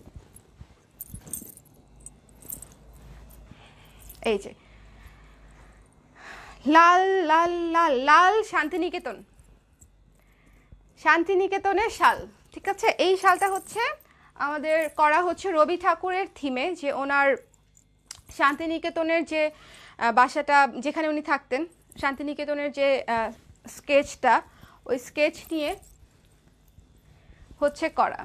Speaker 1: এই যে লাল লাল লাল লাল শান্তিনিকেতন, শান্তিনিকেতনের শাল। ঠিক আছে, এই শালটা হচ্ছে আমাদের করা হচ্ছে রবি ঠাকুরের থিমে, যে ওনার শান্তিনিকেতনের যে বাসাটা যেখানে উনি থাকতেন, শান্তিনিকেতনের যে স্কেচটা, ওই স্কেচ নিয়ে হচ্ছে করা।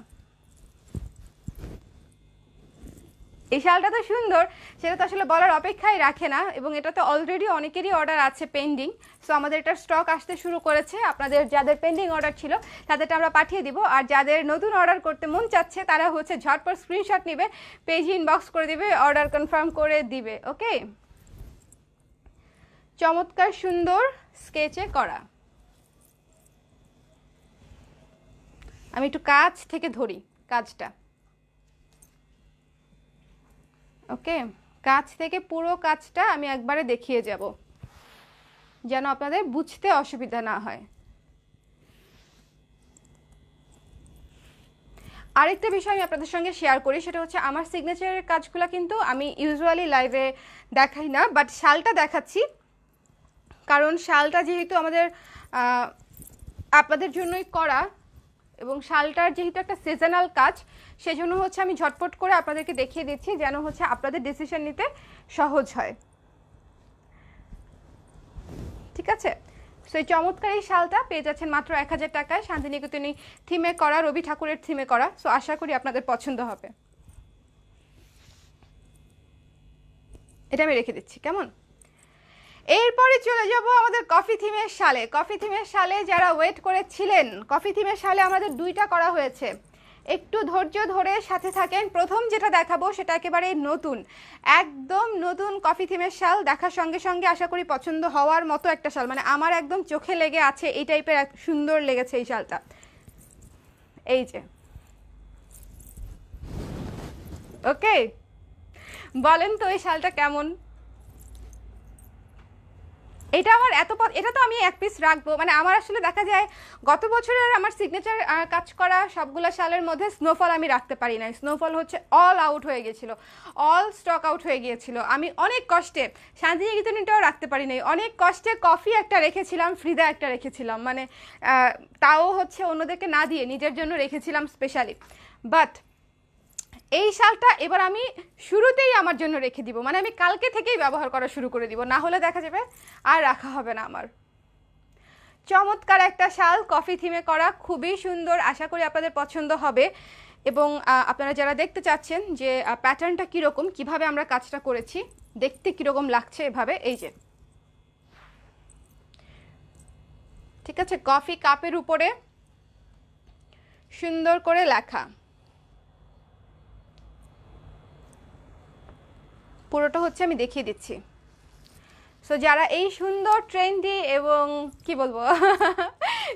Speaker 1: এই শালটা তো সুন্দর, সেটা তো আসলে বলার অপেক্ষাই রাখে না, এবং এটা তো অলরেডি অনেকেরই অর্ডার আছে পেন্ডিং। সো আমাদের এটার স্টক আসতে শুরু করেছে। আপনাদের যাদের পেন্ডিং অর্ডার ছিল তাদেরটা আমরা পাঠিয়ে দিব, আর যাদের নতুন অর্ডার করতে মন চাচ্ছে তারা হচ্ছে ঝটপট স্ক্রিনশট নেবে, পেজে ইনবক্স করে দিবে, অর্ডার কনফার্ম করে দিবে। ওকে, চমৎকার সুন্দর স্কেচে করা। আমি একটু কাছ থেকে ধরি কাজটা। ওকে, কাছ থেকে পুরো কাজটা আমি একবারে দেখিয়ে যাব, যেন আপনাদের বুঝতে অসুবিধা না হয়। আরেকটা বিষয় আমি আপনাদের সঙ্গে শেয়ার করি, সেটা হচ্ছে আমার সিগনেচারের কাজগুলো কিন্তু আমি ইউজুয়ালি লাইভে দেখাই না, বাট শালটা দেখাচ্ছি, কারণ শালটা যেহেতু আমাদের আপনাদের জন্যই করা, এবং শালটার যেহেতু একটা সিজনাল কাজ, সেজন্য হচ্ছে আমি ঝটপট করে আপনাদেরকে দেখিয়ে দিচ্ছি, যেন হচ্ছে আপনাদের ডিসিশন নিতে সহজ হয়। ঠিক আছে, সো এই চমৎকার এই শালটা পেয়ে যাচ্ছেন মাত্র 1000 টাকায়, শান্তিনিকেতনী থিমে করা, রবি ঠাকুরের থিমে করা। সো আশা করি আপনাদের পছন্দ হবে। এটা আমি রেখে দিচ্ছি, কেমন? এরপরে চলে যাব আমাদের কফি থিমের শালে। কফি থিমের শালে যারা ওয়েট করেছিলেন, কফি থিমের শালে আমাদের দুইটা করা হয়েছে, একটু ধৈর্য ধরে সাথে থাকেন। প্রথম যেটা দেখাবো সেটা একেবারে নতুন, একদম নতুন কফি থিমের শাল। দেখার সঙ্গে সঙ্গে আশা করি পছন্দ হওয়ার মতো একটা শাল, মানে আমার একদম চোখে লেগে আছে, এই টাইপের সুন্দর লেগেছে এই শালটা। এই যে, ওকে, বলেন তো এই শালটা কেমন? এটা আমার এটা তো আমি এক পিস রাখবো, মানে আমার আসলে দেখা যায় গত বছরের আমার সিগনেচার কাজ করা সবগুলো শালের মধ্যে স্নোফল আমি রাখতে পারি না। স্নোফল হচ্ছে অল আউট হয়ে গিয়েছিল, অল স্টক আউট হয়ে গিয়েছিল। আমি অনেক কষ্টে শান্তিনিকেতনটাও রাখতে পারি নাই, অনেক কষ্টে কফি একটা রেখেছিলাম, ফ্রিদা একটা রেখেছিলাম, মানে তাও হচ্ছে অন্যদেরকে না দিয়ে নিজের জন্য রেখেছিলাম স্পেশালি। বাট এই শালটা এবার আমি শুরুতেই আমার জন্য রেখে দিব, মানে আমি কালকে থেকেই ব্যবহার করা শুরু করে দিব, না হলে দেখা যাবে আর রাখা হবে না আমার। চমৎকার একটা শাল, কফি থিমে করা, খুবই সুন্দর। আশা করি আপনাদের পছন্দ হবে, এবং আপনারা যারা দেখতে চাচ্ছেন যে প্যাটার্নটা কীরকম, কিভাবে আমরা কাজটা করেছি, দেখতে কীরকম লাগছে এভাবে, এই যে ঠিক আছে, কফি কাপের উপরে সুন্দর করে লেখা, পুরোটা হচ্ছে আমি দেখিয়ে দিচ্ছি। সো যারা এই সুন্দর ট্রেন্ডি এবং কি বলবো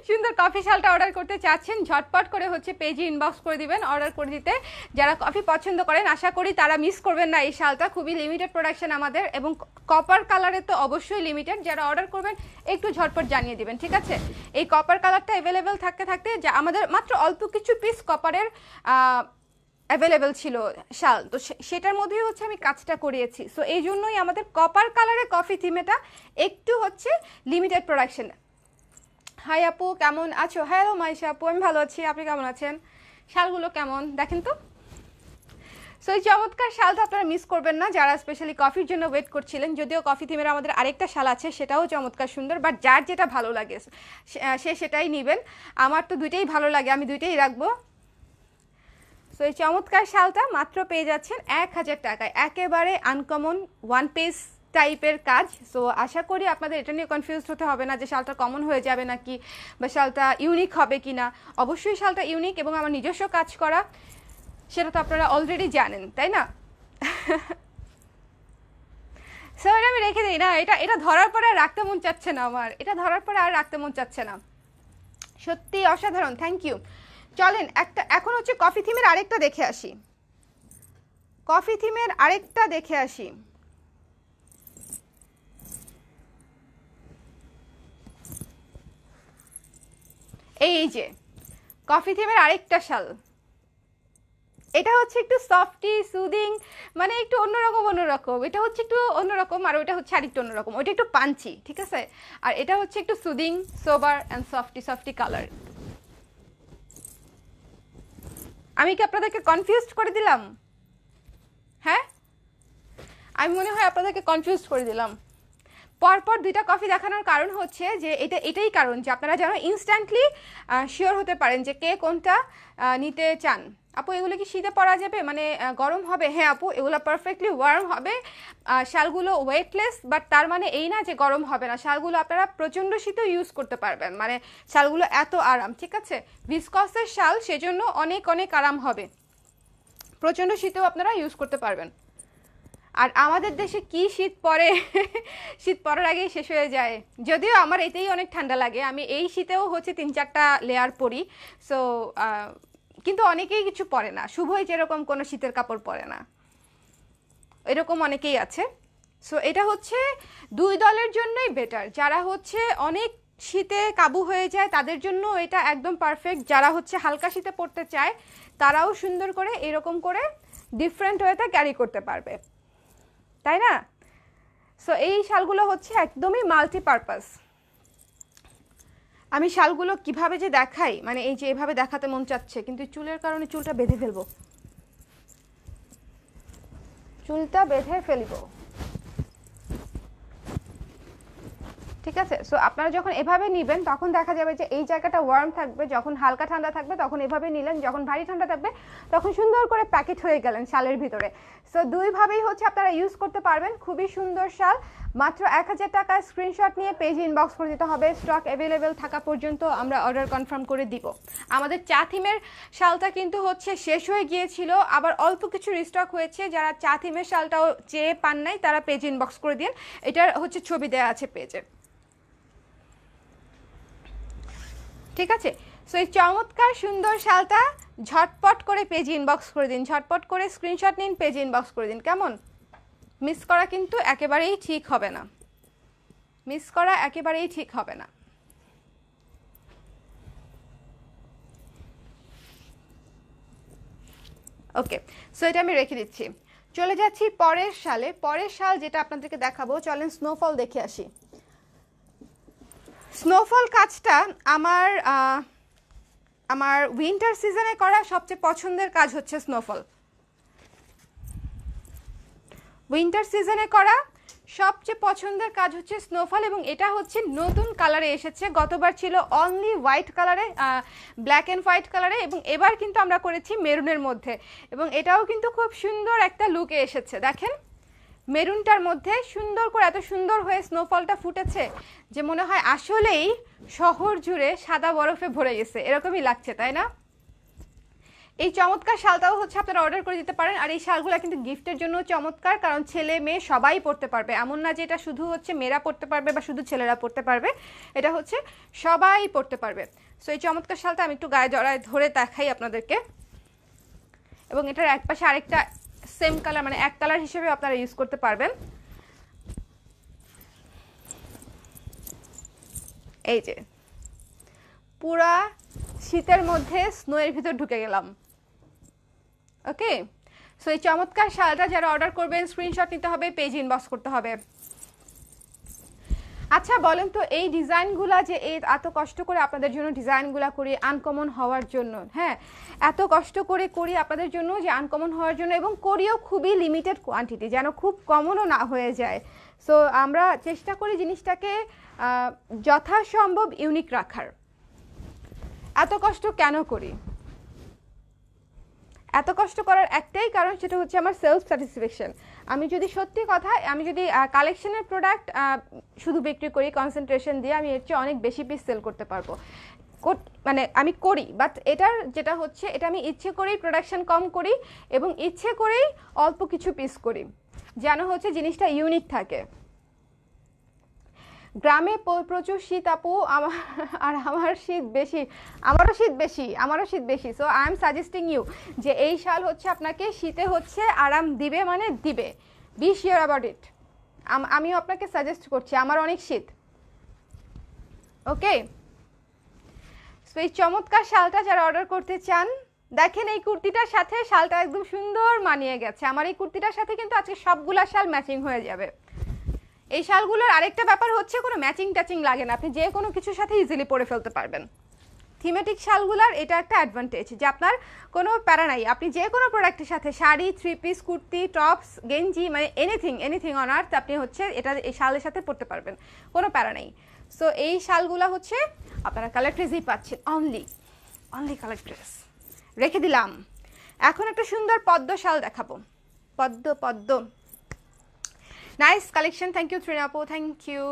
Speaker 1: সুন্দর কফি শালটা অর্ডার করতে চাচ্ছেন, ঝটপট করে হচ্ছে পেজে ইনবক্স করে দিবেন অর্ডার করে দিতে। যারা কফি পছন্দ করেন আশা করি তারা মিস করবেন না এই শালটা, খুবই লিমিটেড প্রোডাকশন আমাদের, এবং কপার কালারে তো অবশ্যই লিমিটেড। যারা অর্ডার করবেন একটু ঝটপট জানিয়ে দিবেন, ঠিক আছে? এই কপার কালারটা অ্যাভেলেবেল থাকতে থাকতে যা আমাদের মাত্র অল্প কিছু পিস কপারের অ্যাভেলেবেল ছিল শাল, তো সেটার মধ্যেই হচ্ছে আমি কাজটা করিয়েছি। সো এই জন্যই আমাদের কপার কালারের কফি থিমেটা একটু হচ্ছে লিমিটেড প্রোডাকশন। হাই আপু, কেমন আছো? হ্যালো মাইশা আপু, আমি ভালো আছি, আপনি কেমন আছেন? শালগুলো কেমন দেখেন তো। সো এই চমৎকার শালটা আপনারা মিস করবেন না, যারা স্পেশালি কফির জন্য ওয়েট করছিলেন। যদিও কফি থিমের আমাদের আরেকটা শাল আছে, সেটাও চমৎকার সুন্দর, বাট যার যেটা ভালো লাগে সে সেটাই নেবেন। আমার তো দুইটাই ভালো লাগে, আমি দুইটাই রাখবো। সো এই চমৎকার শালটা মাত্র পেয়ে যাচ্ছেন 1000 টাকায়, একেবারে আনকমন ওয়ান পিস টাইপের কাজ। সো আশা করি আপনাদের এটা নিয়ে কনফিউজড হতে হবে না যে শালটা কমন হয়ে যাবে নাকি বা শালটা ইউনিক হবে কি না। অবশ্যই শালটা ইউনিক এবং আমার নিজস্ব কাজ করা, সেটা তো আপনারা অলরেডি জানেন, তাই না? সো এটা আমি রেখে দিই না, এটা ধরার পরে আর রাখতে মন চাচ্ছে না আমার, এটা ধরার পরে আর রাখতে মন চাচ্ছে না। সত্যি অসাধারণ, থ্যাংক ইউ। চলেন এখন হচ্ছে কফি থিমের আরেকটা দেখে আসি, কফি থিমের আরেকটা দেখে আসি। এই যে কফি থিমের আরেকটা শাল, এটা হচ্ছে একটু সফটি সুদিং, মানে একটু অন্যরকম, এটা হচ্ছে একটু অন্যরকম, আর ওইটা হচ্ছে আরেকটু অন্যরকম, ওইটা একটু পাঞ্চি, ঠিক আছে? আর এটা হচ্ছে একটু soothing, sober and softy colour. আমি কি আপনাদেরকে কনফিউজড করে দিলাম? হ্যাঁ, আমি মনে হয় আপনাদেরকে কনফিউজ করে দিলাম। পরপর দুইটা কফি দেখানোর কারণ হচ্ছে যে এটাই কারণ যে আপনারা যেন ইনস্ট্যান্টলি শিওর হতে পারেন যে কে কোনটা নিতে চান। আপু এগুলো কি শীতে পরা যাবে, মানে গরম হবে? হ্যাঁ আপু, এগুলো পারফেক্টলি ওয়ার্ম হবে। শালগুলো ওয়েটলেস, বাট তার মানে এই না যে গরম হবে না। শালগুলো আপনারা প্রচণ্ড শীতেও ইউজ করতে পারবেন, মানে শালগুলো এত আরাম, ঠিক আছে? ভিসকসের শাল, সেজন্য অনেক অনেক আরাম হবে, প্রচণ্ড শীতেও আপনারা ইউজ করতে পারবেন। আর আমাদের দেশে কি শীত পড়ে, শীত পড়ার আগেই শেষ হয়ে যায়। যদিও আমার এতেই অনেক ঠান্ডা লাগে, আমি এই শীতেও হচ্ছে 3-4টা লেয়ার পরি। সো কিন্তু অনেকেই কিছু পরে না, শুভই যেরকম কোনো শীতের কাপড় পরে না, এরকম অনেকেই আছে। সো এটা হচ্ছে দুই দলের জন্যই বেটার, যারা হচ্ছে অনেক শীতে কাবু হয়ে যায় তাদের জন্য এটা একদম পারফেক্ট। যারা হচ্ছে হালকা শীতে পড়তে চায় তারাও সুন্দর করে এরকম করে ডিফারেন্ট ওয়েতে ক্যারি করতে পারবে, তাই না? সো এই শালগুলো হচ্ছে একদমই মাল্টিপারপাস। আমি শালগুলো কিভাবে যে দেখাই, মানে এই যে এভাবে দেখাতে মন চাচ্ছে, কিন্তু চুলের কারণে চুলটা বেঁধে ফেলবো, চুলটা বেঁধে ফেলবো, ঠিক আছে? সো আপনারা যখন এভাবে নেবেন তখন দেখা যাবে যে এই জায়গাটা ওয়ার্ম থাকবে, যখন হালকা ঠান্ডা থাকবে তখন এভাবে নিলেন, যখন ভারী ঠান্ডা থাকবে তখন সুন্দর করে প্যাকেট হয়ে গেলেন শালের ভিতরে। সো দুইভাবেই হচ্ছে আপনারা ইউজ করতে পারবেন। খুবই সুন্দর শাল, মাত্র 1000 টাকা। স্ক্রিনশট নিয়ে পেজে ইনবক্স করে দিতে হবে, স্টক অ্যাভেলেবেল থাকা পর্যন্ত আমরা অর্ডার কনফার্ম করে দিব। আমাদের চা থিমের শালটা কিন্তু হচ্ছে শেষ হয়ে গিয়েছিল, আবার অল্প কিছু রিস্টক হয়েছে। যারা চা থিমের শালটাও চেয়ে পান নাই তারা পেজে ইনবক্স করে দিন, এটার হচ্ছে ছবি দেওয়া আছে পেজে, ঠিক আছে? সো এই চমৎকার সুন্দর শালটা ঝটপট করে পেজে ইনবক্স করে দিন, ঝটপট করে স্ক্রিনশট নিন, পেজে ইনবক্স করে দিন, কেমন? মিস করা কিন্তু একেবারেই ঠিক হবে না, মিস করা একেবারেই ঠিক হবে না। ওকে, সো এটা আমি রেখে দিচ্ছি। চলে যাচ্ছি পরের শালে। পরের শাল যেটা আপনাদেরকে দেখাবো, চলেন স্নোফল দেখে আসি। স্নোফল কাজটা আমার আমার উইন্টার সিজনে করা সবচেয়ে পছন্দের কাজ হচ্ছে স্নোফল। উইন্টার সিজনে করা সবচেয়ে পছন্দের কাজ হচ্ছে স্নোফল, এবং এটা হচ্ছে নতুন কালারে এসেছে। গতবার ছিল অনলি হোয়াইট কালারে, ব্ল্যাক অ্যান্ড হোয়াইট কালারে, এবং এবার কিন্তু আমরা করেছি মেরুনের মধ্যে, এবং এটাও কিন্তু খুব সুন্দর একটা লুকে এসেছে। দেখেন মেরুনটার মধ্যে সুন্দর করে এত সুন্দর হয়ে স্নোফলটা ফুটেছে যে মনে হয় আসলেই শহর জুড়ে সাদা বরফে ভরে গেছে, এরকমই লাগছে, তাই না? এই চমৎকার শালটাও হচ্ছে আপনারা অর্ডার করে দিতে পারেন। আর এই শালগুলো কিন্তু গিফটের জন্য চমৎকার, কারণ ছেলে মেয়ে সবাই পরতে পারবে, এমন না যে এটা শুধু হচ্ছে মেয়েরা পরতে পারবে বা শুধু ছেলেরা পরতে পারবে, এটা হচ্ছে সবাই পরতে পারবে। সো এই চমৎকার শালটা আমি একটু গায়ে জড়ায় ধরে দেখাই আপনাদেরকে, এবং এটার একপাশে আরেকটা সেম কালার, মানে এক কালার হিসেবে আপনারা ইউজ করতে পারবেন। এই যে পুরা শীতের মধ্যে স্নোয়ের ভিতর ঢুকে গেলাম। ওকে, সো এই চমৎকার শালটা যারা অর্ডার করবেন স্ক্রিনশট নিতে হবে, পেজ ইনবক্স করতে হবে। আচ্ছা বলেন তো, এই ডিজাইনগুলা যে এত কষ্ট করে আপনাদের জন্য ডিজাইনগুলা করি আনকমন হওয়ার জন্য, হ্যাঁ এত কষ্ট করে করি আপনাদের জন্য যে আনকমন হওয়ার জন্য, এবং করিও খুবই লিমিটেড কোয়ান্টিটি, যেন খুব কমনও না হয়ে যায়। সো আমরা চেষ্টা করি জিনিসটাকে যথাসম্ভব ইউনিক রাখার। এত কষ্ট কেন করি? এত কষ্ট করার একটাই কারণ, সেটা হচ্ছে আমার সেলফ স্যাটিসফ্যাকশন। আমি যদি সত্যি কথা, আমি যদি কালেকশনের প্রোডাক্ট শুধু বিক্রি করি কনসেন্ট্রেশন দিয়ে, আমি এর চেয়ে অনেক বেশি পিস সেল করতে পারবো, মানে আমি করি, বাট এটার যেটা হচ্ছে, এটা আমি ইচ্ছে করেই প্রোডাকশন কম করি এবং ইচ্ছে করেই অল্প কিছু পিস করি, যেন হচ্ছে জিনিসটা ইউনিক থাকে। গ্রামে প্রচুর শীত আপু, আমার শীত বেশি, আমারও শীত বেশি। So I am suggesting you যে এই শাল হচ্ছে আপনাকে শীতে হচ্ছে আরাম দিবে, মানে দিবে, বি শিওর অ্যাবাউট ইট। আমিও আপনাকে সাজেস্ট করছি, আমার অনেক শীত। ওকে, সো এই চমৎকার শালটা যারা অর্ডার করতে চান, দেখেন এই কুর্তিটার সাথে শালটা একদম সুন্দর মানিয়ে গেছে। আমার এই কুর্তিটার সাথে কিন্তু আজকে সবগুলা শাল ম্যাচিং হয়ে যাবে। এই শালগুলোর আরেকটা ব্যাপার হচ্ছে কোনো ম্যাচিং টাচিং লাগে না, আপনি যে কোনো কিছুর সাথে ইজিলি পরে ফেলতে পারবেন। থিমেটিক শালগুলার এটা একটা অ্যাডভান্টেজ যে আপনার কোনো প্যারা নাই, আপনি যে কোনো প্রোডাক্টের সাথে শাড়ি, 3 পিস, কুর্তি, টপস, গেঞ্জি, মানে এনিথিং অন আর্থ আপনি হচ্ছে এটা এই শালের সাথে পরতে পারবেন, কোনো প্যারা নেই। সো এই শালগুলা হচ্ছে আপনারা কালার ড্রেসেই পাচ্ছেন, অনলি কালার ড্রেস রেখে দিলাম। এখন একটা সুন্দর পদ্ম শাল দেখাবো, Padma nice collection, thank you Trina আপু, থ্যাংক ইউ।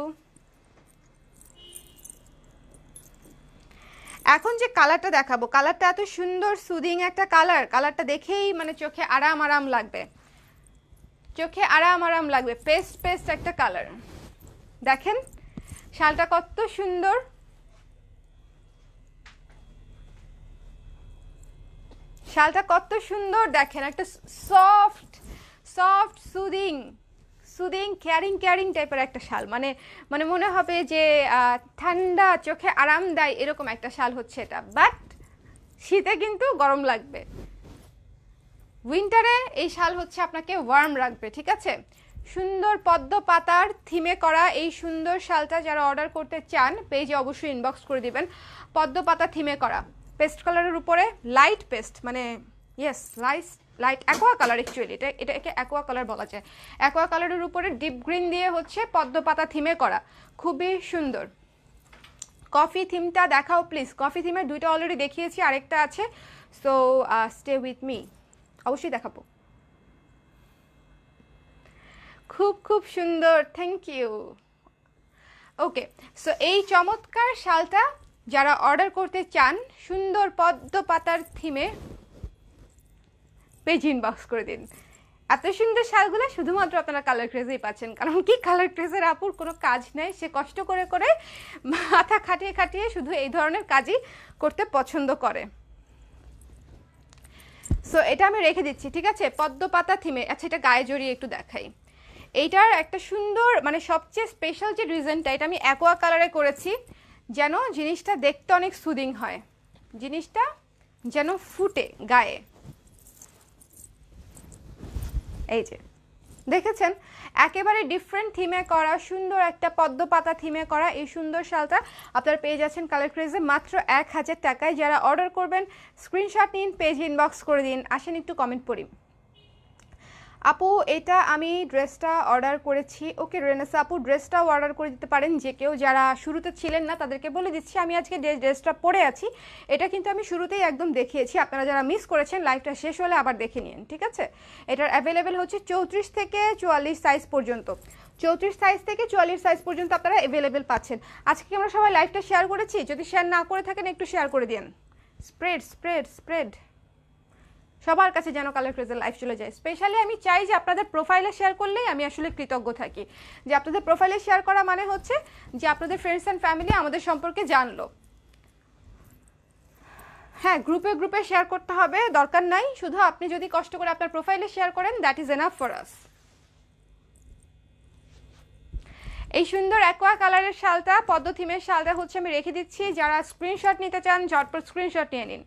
Speaker 1: এখন যে কালারটা দেখাবো, কালারটা এত সুন্দর সুদিং একটা কালারটা দেখেই মানে চোখে আরাম লাগবে, পেস্ট একটা কালার। দেখেন শালটা কত সুন্দর, দেখেন একটা সফট সুদিং কেয়ারিং টাইপের একটা শাল, মানে মনে হবে যে ঠান্ডা, চোখে আরাম দেয় এরকম একটা শাল হচ্ছে এটা। বাট শীতে কিন্তু গরম লাগবে, উইন্টারে এই শাল হচ্ছে আপনাকে ওয়ার্ম রাখবে, ঠিক আছে। সুন্দর পদ্ম পাতার থিমে করা এই সুন্দর শালটা যারা অর্ডার করতে চান পেজে অবশ্যই ইনবক্স করে দিবেন। পদ্ম পাতা থিমে করা, পেস্ট কালারের উপরে লাইট পেস্ট, মানে yes light aqua colour, actually এটাকে অ্যাকোয়া কালার বলা যায়। অ্যাকোয়া কালারের উপরে ডিপ গ্রিন দিয়ে হচ্ছে পদ্ম পাতা থিমে করা, খুবই সুন্দর। কফি থিমটা দেখাও প্লিজ। কফি থিমের দুইটা অলরেডি দেখিয়েছি, আরেকটা আছে, সো স্টে উইথ মি, অবশ্যই দেখাবো। খুব সুন্দর, থ্যাংক ইউ। ওকে, সো এই চমৎকার শালটা যারা অর্ডার করতে চান সুন্দর পদ্ম পাতার থিমে, পেজ ইনবক্স করে দিন। এত সুন্দর শালগুলো শুধুমাত্র আপনারা কালার ক্রেজেই পাচ্ছেন, কারণ কি কালার ক্রেজের আপুর কোনো কাজ নেই, সে কষ্ট করে মাথা খাটিয়ে শুধু এই ধরনের কাজই করতে পছন্দ করে। সো এটা আমি রেখে দিচ্ছি, ঠিক আছে, পদ্ম পাতা থিমে। আচ্ছা, এটা গায়ে জড়িয়ে একটু দেখাই। এইটার একটা সুন্দর, মানে সবচেয়ে স্পেশাল যে রিজনটা, এটা আমি অ্যাকোয়া কালারে করেছি যেন জিনিসটা দেখতে অনেক সুদিং হয়, জিনিসটা যেন ফুটে গায়ে। এই যে দেখেছেন, একেবারে ডিফারেন্ট থিমে করা সুন্দর একটা পদ্ম পাতা থিমে করা এই সুন্দর শালটা আপনারা পেয়ে যাচ্ছেন কালার ক্রেজে মাত্র 1000 টাকায়। যারা অর্ডার করবেন স্ক্রিনশট নিন, পেজ ইনবক্স করে দিন। আসেন একটু কমেন্ট পড়ি। আপু এটা আমি ড্রেসটা অর্ডার করেছি। ওকে রেনেসা আপু, ড্রেসটাও অর্ডার করে দিতে পারেন যে কেউ, যারা শুরুতে ছিলেন না তাদেরকে বলে দিচ্ছি আমি আজকে ড্রেসটা পরে আছি, এটা কিন্তু আমি শুরুতেই একদম দেখিয়েছি, আপনারা যারা মিস করেছেন লাইভটা শেষ হলে আবার দেখে নিন, ঠিক আছে। এটার অ্যাভেলেবেল হচ্ছে 34 থেকে 44 সাইজ পর্যন্ত, 34 সাইজ থেকে 44 সাইজ পর্যন্ত আপনারা অ্যাভেলেবেল পাচ্ছেন। আজকে আমরা সবাই লাইভটা শেয়ার করেছি, যদি শেয়ার না করে থাকেন একটু শেয়ার করে দিন। স্প্রেড সবার কাছে যেন কালার ক্রেজের লাইভ চলে যায়। স্পেশালি আমি চাই যে আপনাদের প্রোফাইলে শেয়ার করলেই আমি আসলে কৃতজ্ঞ থাকি, যে আপনাদের প্রোফাইলে শেয়ার করা মানে হচ্ছে যে আপনাদের ফ্রেন্ডস অ্যান্ড ফ্যামিলি আমাদের সম্পর্কে জানলো। হ্যাঁ, গ্রুপে শেয়ার করতে হবে, দরকার নাই, শুধু আপনি যদি কষ্ট করে আপনার প্রোফাইলে শেয়ার করেন, that is enough for us. এই সুন্দর অ্যাকোয়া কালারের শালটা, পদ্ম থিমের শালটা হচ্ছে আমি রেখে দিচ্ছি, যারা স্ক্রিনশট নিতে চান ঝটপট স্ক্রিনশট নিয়ে নিন।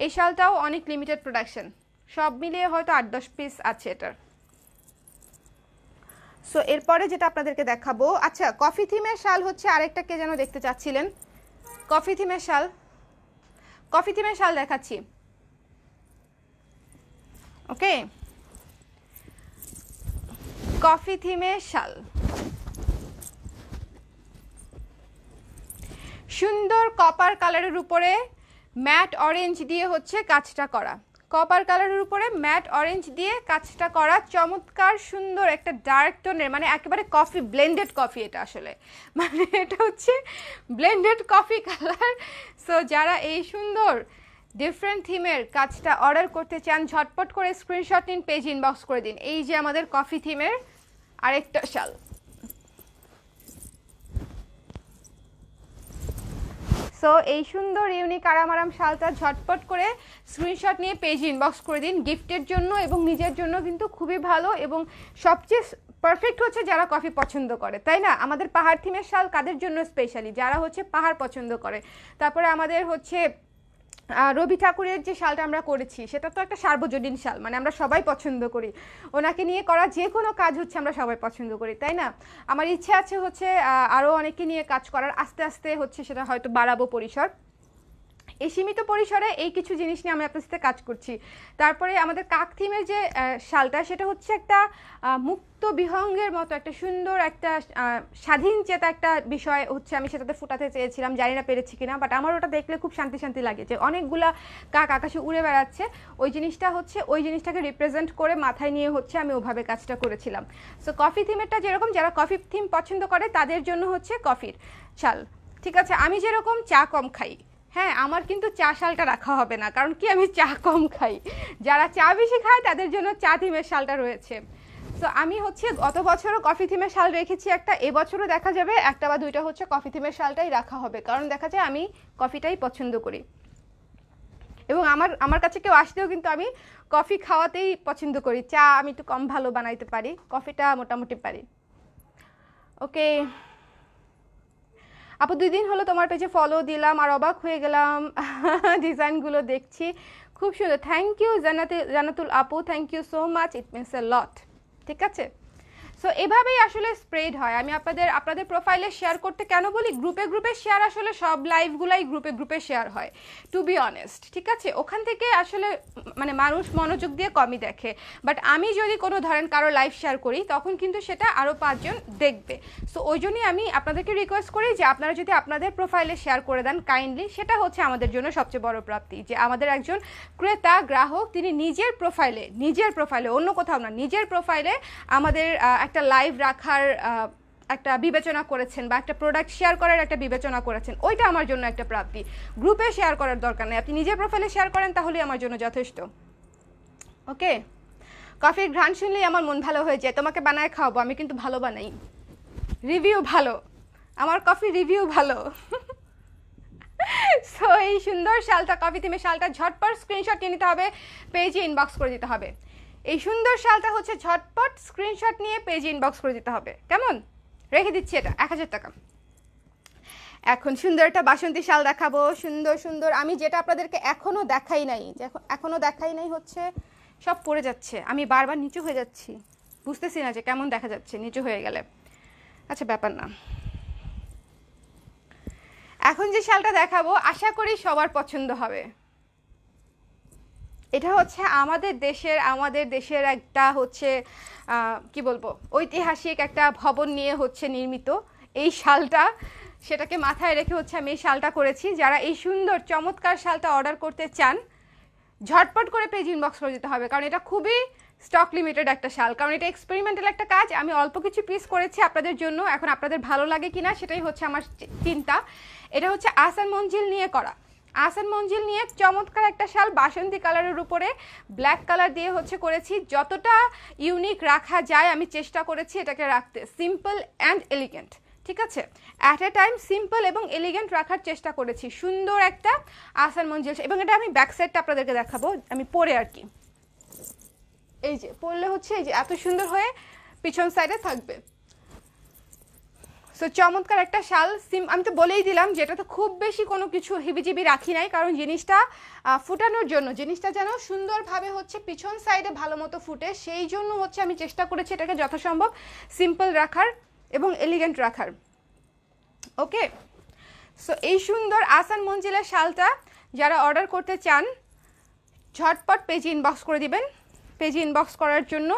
Speaker 1: এই শালটাও অনেক লিমিটেড প্রোডাকশন, সব মিলিয়ে হয়তো 8-10 পিস আছে এটার। সো এরপরে যেটা আপনাদেরকে দেখাবো, আচ্ছা কফি থিমের শাল হচ্ছে আরেকটা, কে যেন দেখতে চাচ্ছিলেন, কফি থিমের শাল দেখাচ্ছি। ওকে, কফি থিমের শাল, সুন্দর কপার কালারের উপরে ম্যাট অরেঞ্জ দিয়ে হচ্ছে কাজটা করা, কপার কালারের উপরে ম্যাট অরেঞ্জ দিয়ে কাজটা করা, চমৎকার সুন্দর একটা ডার্ক টোনের, মানে একেবারে কফি, ব্লেন্ডেড কফি এটা আসলে, মানে এটা হচ্ছে ব্লেন্ডেড কফি কালার। সো যারা এই সুন্দর ডিফারেন্ট থিমের কাজটা অর্ডার করতে চান, ঝটপট করে স্ক্রিনশট নিন, পেজ ইনবক্স করে দিন। এই যে আমাদের কফি থিমের আরেকটা শাল। সো এই সুন্দর ইউনিক আরাম আরাম শালটা ঝটপট করে স্ক্রিনশট নিয়ে পেজ ইনবক্স করে দিন, গিফটের জন্য এবং নিজের জন্য কিন্তু খুবই ভালো, এবং সবচেয়ে পারফেক্ট হচ্ছে যারা কফি পছন্দ করে, তাই না? আমাদের পাহাড় থিমের শাল কাদের জন্য স্পেশালি? যারা হচ্ছে পাহাড় পছন্দ করে। তারপরে আমাদের হচ্ছে রবি ঠাকুরের যে শালটা আমরা করেছি সেটা তো একটা সার্বজনীন শাল, মানে আমরা সবাই পছন্দ করি, ওনাকে নিয়ে করা যে কোনো কাজ হচ্ছে আমরা সবাই পছন্দ করি, তাই না? আমার ইচ্ছে আছে হচ্ছে আরও অনেকে নিয়ে কাজ করার, আস্তে আস্তে হচ্ছে সেটা হয়তো বাড়াবো পরিসর। এই সীমিত পরিসরে এই কিছু জিনিস নিয়ে আমি আপনার সাথে কাজ করছি। তারপরে আমাদের কাক থিমের যে শালটা, সেটা হচ্ছে একটা মুক্ত বিহঙ্গের মতো একটা সুন্দর একটা স্বাধীন চেতা একটা বিষয় হচ্ছে আমি সেটাতে ফুটাতে চেয়েছিলাম, জানি না পেরেছি কিনা, বাট আমার ওটা দেখলে খুব শান্তি শান্তি লাগে যে অনেকগুলা কাক আকাশে উড়ে বেড়াচ্ছে, ওই জিনিসটা হচ্ছে ওই জিনিসটাকে রিপ্রেজেন্ট করে মাথায় নিয়ে হচ্ছে আমি ওভাবে কাজটা করেছিলাম। সো কফি থিমেরটা যেরকম, যারা কফি থিম পছন্দ করে তাদের জন্য হচ্ছে কফির শাল, ঠিক আছে? আমি যেরকম চা কম খাই, হ্যাঁ, আমার কিন্তু চা শালটা রাখা হবে না, কারণ কি আমি চা কম খাই। যারা চা বেশি খায় তাদের জন্য চা থিমের শালটা রয়েছে। তো আমি হচ্ছে গত বছরও কফি থিমের শাল রেখেছি একটা, এবছরও দেখা যাবে একটা বা দুইটা হচ্ছে কফি থিমের শালটাই রাখা হবে, কারণ দেখা যায় আমি কফিটাই পছন্দ করি, এবং আমার কাছে কেউ আসলেও কিন্তু আমি কফি খাওয়াতেই পছন্দ করি। চা আমি একটু কম ভালো বানাইতে পারি, কফিটা মোটামুটি পারি। ওকে আপু, 2 দিন হলো তোমার পেজে ফলো দিলাম আর অবাক হয়ে গেলাম, ডিজাইনগুলো দেখছি খুব সুন্দর। থ্যাংক ইউ জান্নাতুল আপু, thank you so much, it means a lot. ঠিক আছে, সো এভাবেই আসলে স্প্রেড হয়। আমি আপনাদের প্রোফাইলে শেয়ার করতে কেন বলি, গ্রুপে গ্রুপে শেয়ার, আসলে সব লাইভগুলাই গ্রুপে গ্রুপে শেয়ার হয়, টু বি অনেস্ট, ঠিক আছে? ওখান থেকে আসলে মানে মানুষ মনোযোগ দিয়ে কমই দেখে, বাট আমি যদি কোনো ধরেন কারো লাইভ শেয়ার করি তখন কিন্তু সেটা আরও 5 জন দেখবে। সো ওই জন্যই আমি আপনাদেরকে রিকোয়েস্ট করি যে আপনারা যদি আপনাদের প্রোফাইলে শেয়ার করে দেন কাইন্ডলি, সেটা হচ্ছে আমাদের জন্য সবচেয়ে বড় প্রাপ্তি, যে আমাদের একজন ক্রেতা গ্রাহক তিনি নিজের প্রোফাইলে অন্য কোথাও না, নিজের প্রোফাইলে আমাদের একটা লাইভ রাখার একটা বিবেচনা করেছেন, বা একটা প্রোডাক্ট শেয়ার করার একটা বিবেচনা করেছেন, ওইটা আমার জন্য একটা প্রাপ্তি। গ্রুপে শেয়ার করার দরকার নেই, আপনি নিজের প্রোফাইলে শেয়ার করেন তাহলেই আমার জন্য যথেষ্ট। ওকে, কফির ঘ্রাণ শুনলেই আমার মন ভালো হয়ে যায়, তোমাকে বানায় খাওয়াবো, আমি কিন্তু ভালো বানাই, রিভিউ ভালো, আমার কফি রিভিউ ভালো। সো এই সুন্দর শালটা, কফি থিমের শালটা ঝটপট স্ক্রিনশট নিয়ে নিতে হবে, পেজে ইনবক্স করে দিতে হবে। এই সুন্দর শালটা হচ্ছে ঝটপট স্ক্রিনশট নিয়ে পেজে ইনবক্স করে দিতে হবে, কেমন? রেখে দিচ্ছি এটা 1000 টাকা। এখন সুন্দর একটা বাসন্তী শাল দেখাবো, সুন্দর সুন্দর, আমি যেটা আপনাদেরকে এখনো দেখাই নাই হচ্ছে সব পড়ে যাচ্ছে, আমি বারবার নিচু হয়ে যাচ্ছি, বুঝতেছি না যে কেমন দেখা যাচ্ছে নিচু হয়ে গেলে। আচ্ছা, ব্যাপার না। এখন যে শালটা দেখাবো আশা করি সবার পছন্দ হবে। এটা হচ্ছে আমাদের দেশের একটা হচ্ছে কি বলবো, ঐতিহাসিক একটা ভবন নিয়ে হচ্ছে নির্মিত এই শালটা, সেটাকে মাথায় রেখে হচ্ছে আমি এই শালটা করেছি। যারা এই সুন্দর চমৎকার শালটা অর্ডার করতে চান ঝটপট করে পেজ ইনবক্স করে দিতে হবে, কারণ এটা খুবই স্টক লিমিটেড একটা শাল, কারণ এটা এক্সপেরিমেন্টাল একটা কাজ। আমি অল্প কিছু পিস করেছি আপনাদের জন্য, এখন আপনাদের ভালো লাগে কিনা সেটাই হচ্ছে আমার চিন্তা। এটা হচ্ছে আহসান মঞ্জিল নিয়ে করা, আহসান মঞ্জিল নিয়ে চমৎকার একটা শাল, বাসন্তী কালারের উপরে ব্ল্যাক কালার দিয়ে হচ্ছে করেছি। যতটা ইউনিক রাখা যায় আমি চেষ্টা করেছি এটাকে রাখতে, সিম্পল অ্যান্ড এলিগেন্ট, ঠিক আছে? অ্যাট এ টাইম সিম্পল এবং এলিগেন্ট রাখার চেষ্টা করেছি, সুন্দর একটা আহসান মঞ্জিল। এবং এটা আমি ব্যাক সাইডটা আপনাদেরকে দেখাবো, আমি পরে আর কি, এই যে পরলে হচ্ছে এই যে এত সুন্দর হয়ে পিছন সাইডে থাকবে। সো চমৎকার একটা শাল, আমি তো বলেই দিলাম যে এটা তো খুব বেশি কোনো কিছু হিবিজিবি রাখি নাই, কারণ জিনিসটা ফুটানোর জন্য, জিনিসটা যেন সুন্দরভাবে হচ্ছে পিছন সাইডে ভালো মতো ফুটে, সেই জন্য হচ্ছে আমি চেষ্টা করেছি এটাকে যথাসম্ভব সিম্পল রাখার এবং এলিগেন্ট রাখার। ওকে, সো এই সুন্দর আহসান মঞ্জিলের শালটা যারা অর্ডার করতে চান ঝটপট পেজে ইনবক্স করে দিবেন। পেজে ইনবক্স করার জন্য